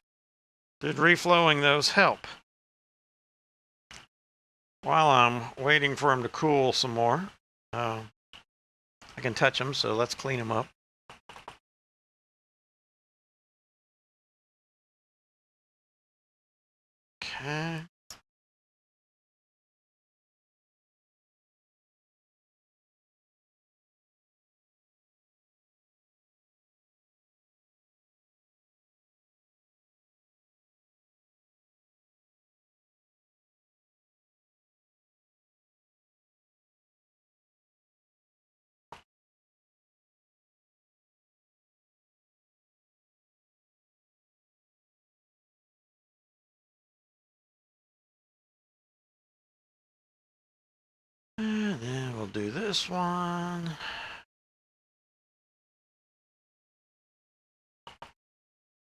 Did reflowing those help? While I'm waiting for them to cool some more, I can touch them, so let's clean them up. Okay. And then we'll do this one.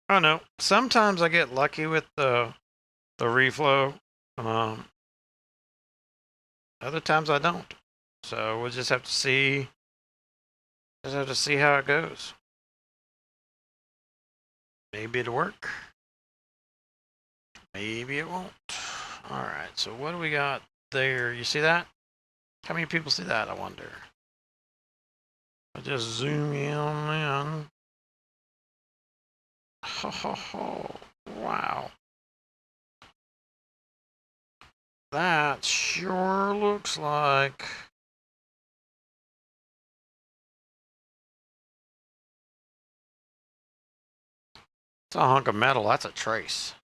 Oh no, sometimes I get lucky with the reflow. Other times I don't. So we'll just have to see. Just have to see how it goes. Maybe it'll work. Maybe it won't. All right, so what do we got there? You see that? How many people see that, I wonder? I just zoom in. Oh, wow. That sure looks like... It's a hunk of metal. That's a trace.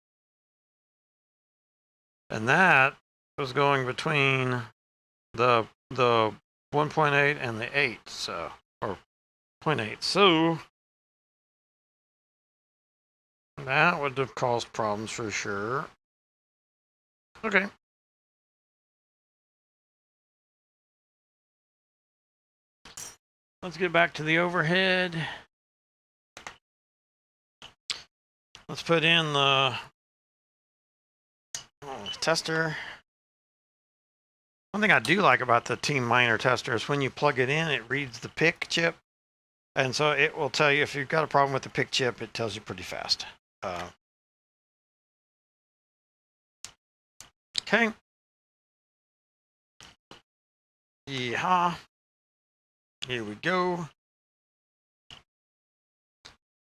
And that was going between the 1.8 and the 8, so, or 0.8. So that would have caused problems for sure. Okay. Let's get back to the overhead. Let's put in the tester. One thing I do like about the Team Miner tester is when you plug it in, it reads the PIC chip. And so it will tell you if you've got a problem with the PIC chip, it tells you pretty fast. Okay. Yeehaw. Here we go.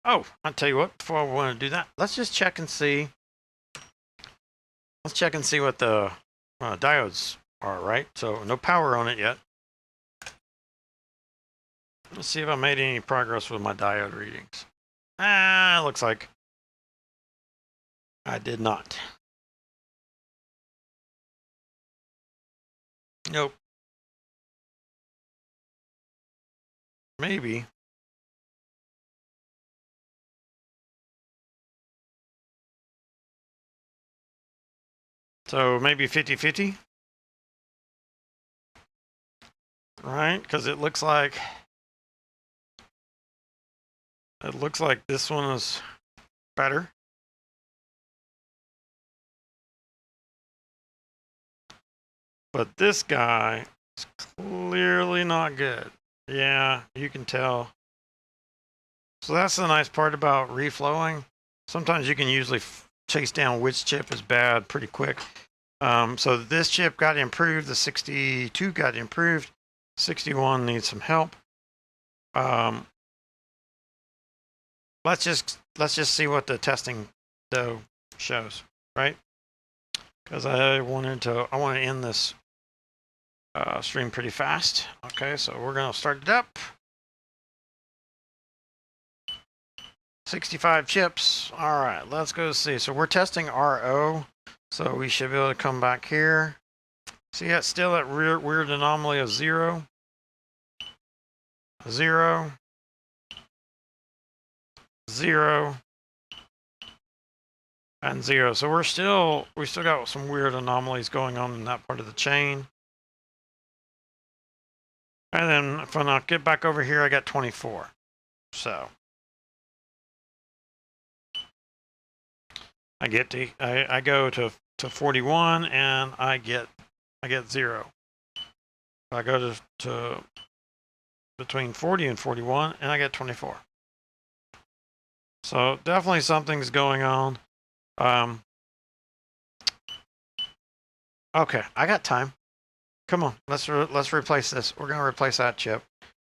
Oh, I'll tell you what, before we want to do that, let's just check and see. Let's check and see what the diodes are, right? So no power on it yet. Let's see if I made any progress with my diode readings. It looks like I did not. Nope. Maybe. So maybe 50-50? Right? Because it looks like this one is better. But this guy is clearly not good. Yeah, you can tell. So that's the nice part about reflowing. Sometimes you can usually chase down which chip is bad pretty quick. So this chip got improved. The 62 got improved. 61 needs some help. Let's just see what the testing though shows, right? Because I want to end this stream pretty fast. Okay, so we're gonna start it up. 65 chips. All right, let's go see. So we're testing RO. So we should be able to come back here. See, it's still that weird anomaly of 0, 0, 0, and 0. So we still got some weird anomalies going on in that part of the chain. And then if I get back over here, I got 24. So I get to I go to 41 and I get 0. I go to between 40 and 41 and I get 24. So definitely something's going on. Okay, I got time. Come on, let's replace this. We're gonna replace that chip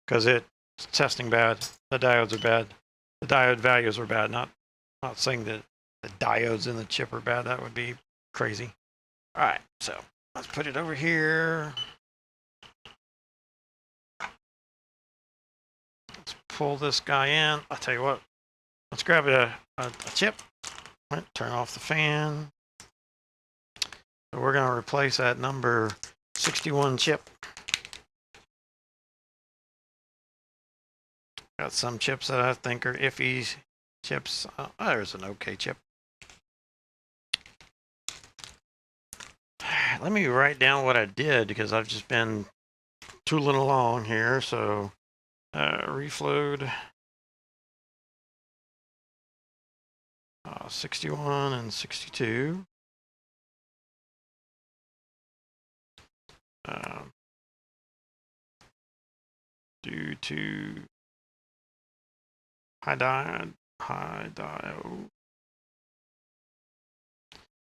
because it's testing bad. The diodes are bad. The diode values are bad. Not saying that the diodes in the chip are bad. That would be crazy. All right, so let's put it over here. Let's pull this guy in. I'll tell you what. Let's grab a chip. Turn off the fan. So we're going to replace that number 61 chip. Got some chips that I think are iffy chips. There's an okay chip. Let me write down what I did because I've just been tooling along here. So reflowed 61 and 62. Due to high high diode.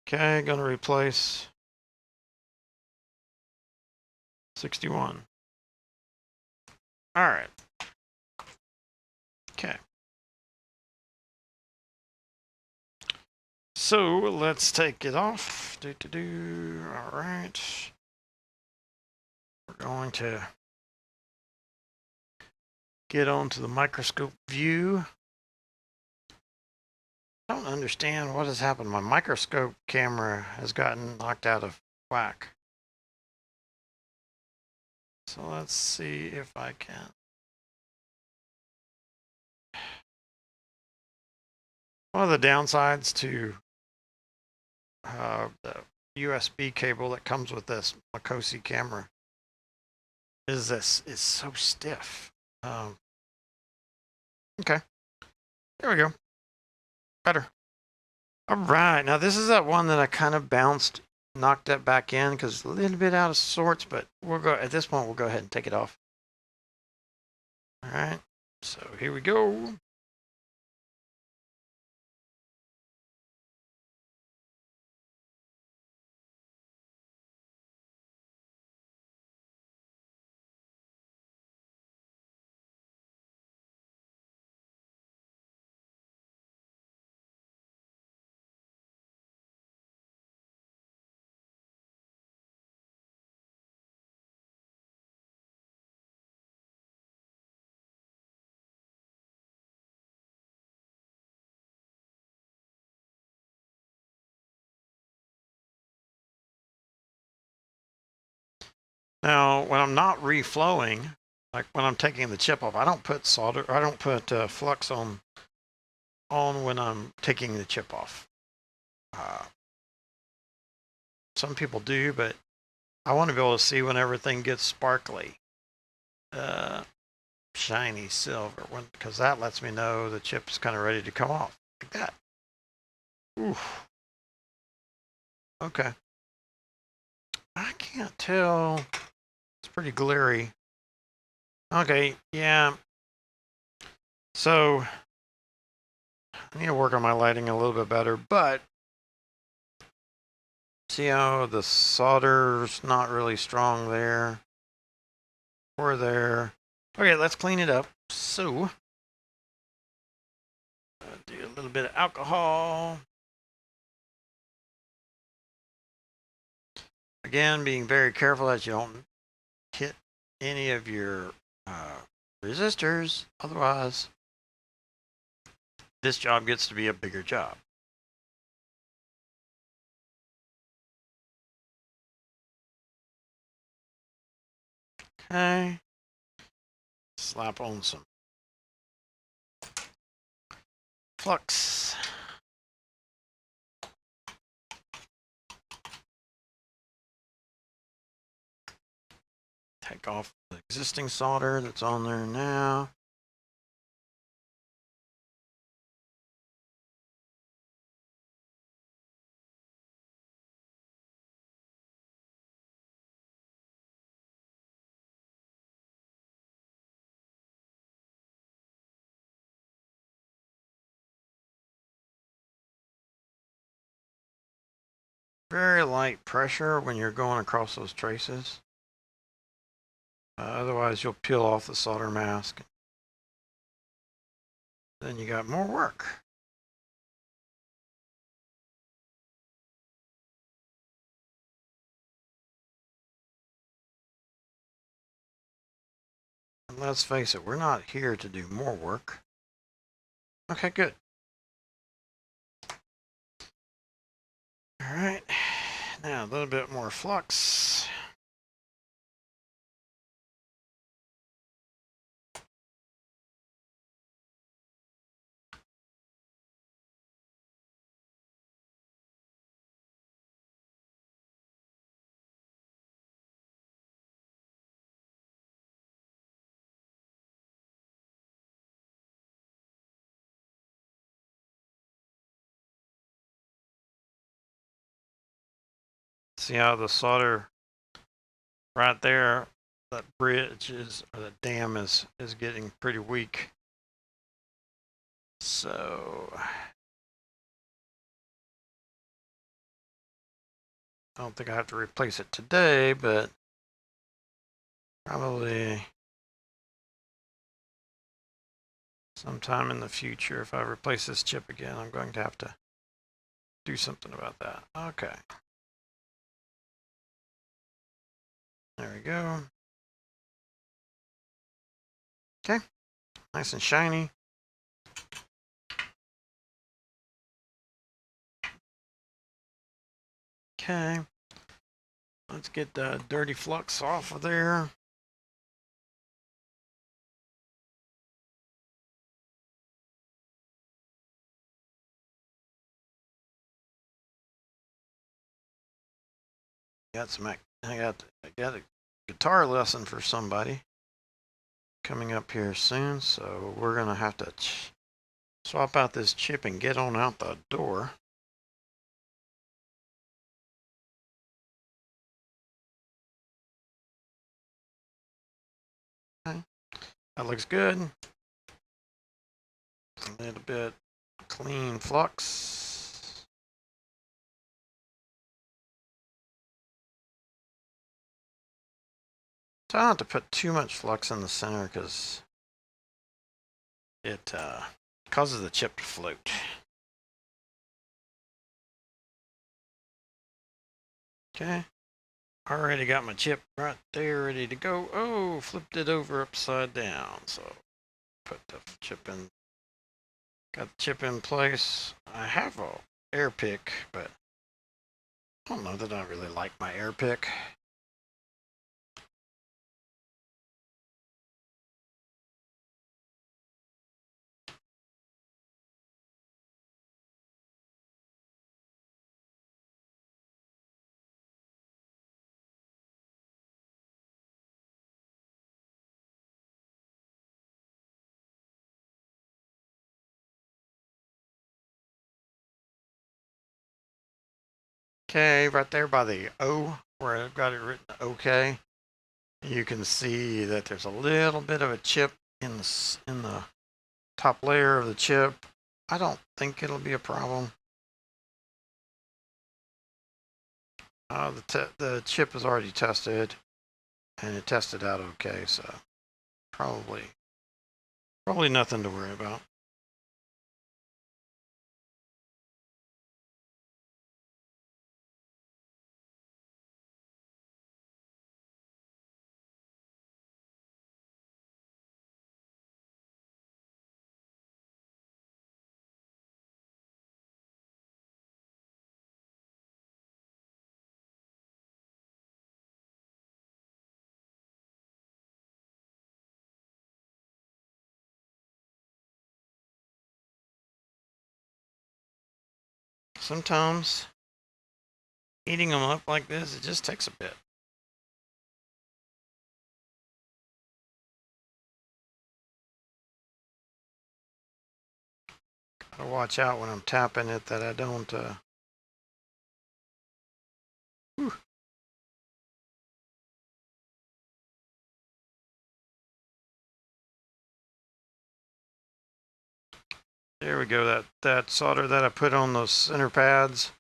Okay, gonna replace 61. All right. Okay. So let's take it off. All right. We're going to get onto the microscope view. I don't understand what has happened. My microscope camera has gotten knocked out of whack. So let's see if I can. One of the downsides to the USB cable that comes with this Makosi camera is this is so stiff. Okay, there we go. Better. All right, now this is that one that I kind of bounced, knocked that back in because it's a little bit out of sorts, but we'll go at this point. We'll go ahead and take it off. All right, so here we go. Now, when I'm not reflowing, like when I'm taking the chip off, I don't put solder. I don't put flux on when I'm taking the chip off. Some people do, but I want to be able to see when everything gets sparkly, shiny silver, because that lets me know the chip's kind of ready to come off, like that. Oof. Okay. I can't tell. It's pretty glary. Okay, yeah. So I need to work on my lighting a little bit better, but see how the solder's not really strong there or there. Okay, let's clean it up. So do a little bit of alcohol. Again, being very careful that you don't hit any of your resistors. Otherwise, this job gets to be a bigger job. Okay. Slap on some flux. Take off the existing solder that's on there now. Very light pressure when you're going across those traces. Otherwise, you'll peel off the solder mask. Then you got more work. And let's face it, we're not here to do more work. Okay, good. All right, now a little bit more flux. See how the solder right there, that bridge is, or the dam is getting pretty weak. So I don't think I have to replace it today, but probably sometime in the future, if I replace this chip again, I'm going to have to do something about that. Okay. There we go. Okay. Nice and shiny. Okay. Let's get the dirty flux off of there. I got a guitar lesson for somebody coming up here soon, so we're gonna have to swap out this chip and get on out the door. Okay. That looks good. A little bit clean flux. Try not to put too much flux in the center because it causes the chip to float. Okay. Already got my chip right there ready to go. Oh, flipped it over upside down. So put the chip in. Got the chip in place. I have a air pick, but I don't know that I really like my air pick. Okay, right there by the O, where I've got it written OK, you can see that there's a little bit of a chip in the top layer of the chip. I don't think it'll be a problem. The chip is already tested, and it tested out okay, so probably nothing to worry about. Sometimes heating them up like this, it just takes a bit. Gotta watch out when I'm tapping it that I don't. There we go. That solder that I put on those center pads,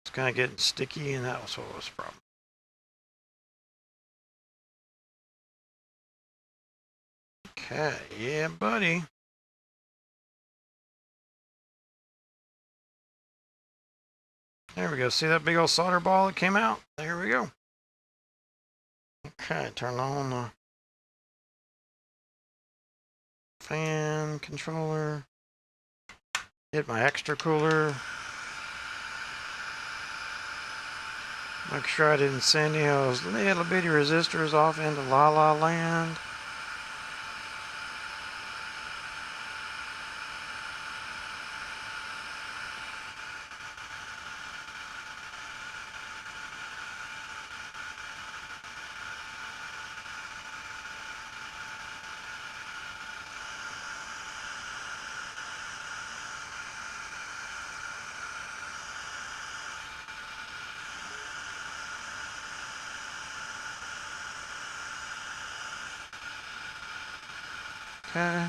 it's kind of getting sticky, and that was what was the problem. Okay, yeah, buddy. There we go. See that big old solder ball that came out? There we go. Okay, turn on the fan controller. Hit my extra cooler. Make sure I didn't send any of those little bitty resistors off into La La Land. Okay.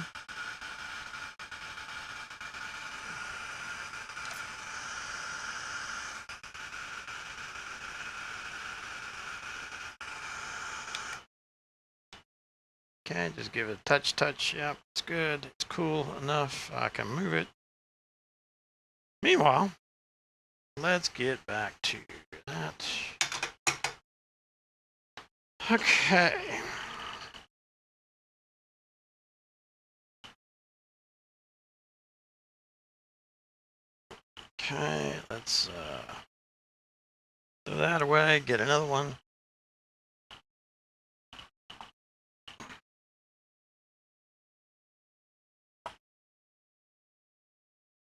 Okay, just give it a touch. Yep, it's good. It's cool enough. I can move it. Meanwhile, let's get back to that. Okay. Okay, let's throw that away, get another one.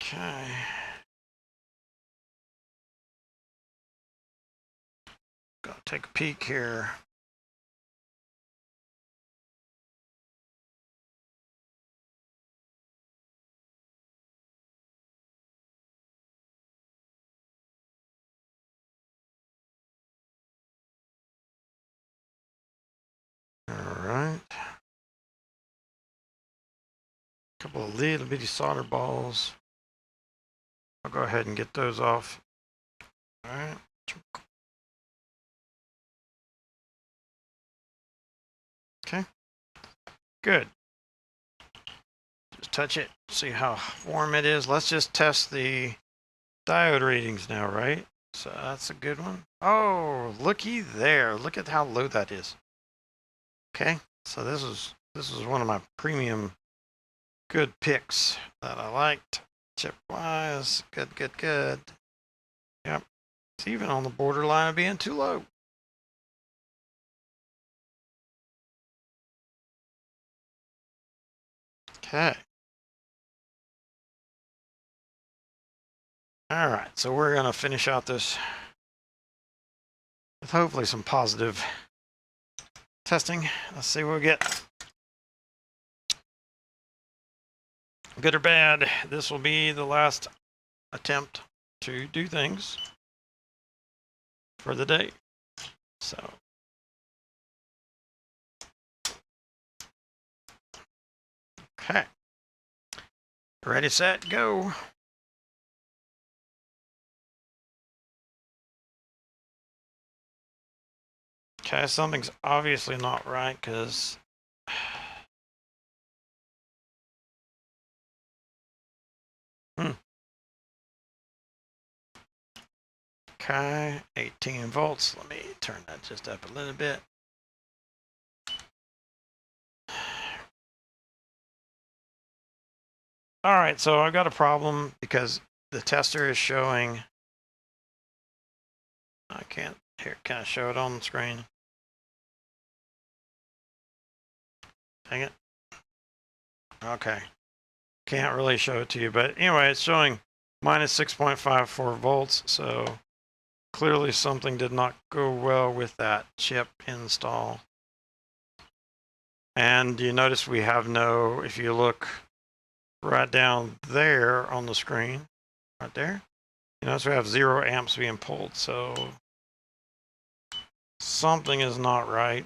Okay. Gotta take a peek here. All right. Couple of little bitty solder balls. I'll go ahead and get those off. All right. Okay. Good. Just touch it, see how warm it is. Let's just test the diode readings now, right? So that's a good one. Oh, looky there. Look at how low that is. Okay. So this is one of my premium good picks that I liked. Chip wise. Good. Yep. It's even on the borderline of being too low. Okay. All right, so we're going to finish out this with hopefully some positive testing. Let's see what we get. Good or bad, this will be the last attempt to do things for the day. So, okay. Ready, set, go. Okay, something's obviously not right because Okay, 18 volts. Let me turn that just up a little bit. All right, so I've got a problem because the tester is showing. I can't. Here, can I show it on the screen? Dang it. Okay. Can't really show it to you, but anyway, it's showing minus 6.54 volts, so clearly something did not go well with that chip install. And you notice we have no, if you look right down there on the screen, right there, you notice we have 0 amps being pulled, so something is not right.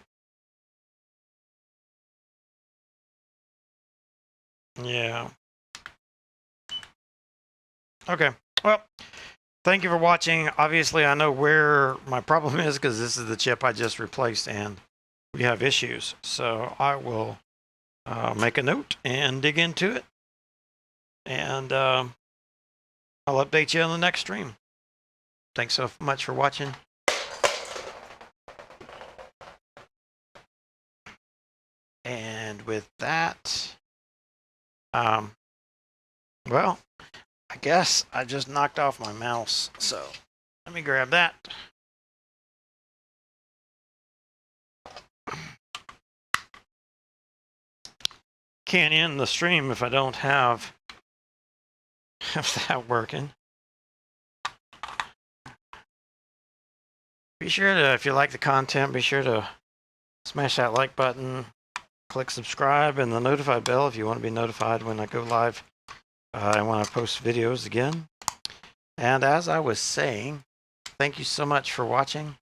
Yeah. Okay, well, thank you for watching. Obviously, I know where my problem is because this is the chip I just replaced and we have issues. So I will make a note and dig into it. And I'll update you on the next stream. Thanks so much for watching. And with that, well, I guess I just knocked off my mouse. So let me grab that. Can't end the stream if I don't have that working. Be sure to, if you like the content, be sure to smash that like button, click subscribe, and the notified bell if you want to be notified when I go live and when I post videos again. And as I was saying, thank you so much for watching.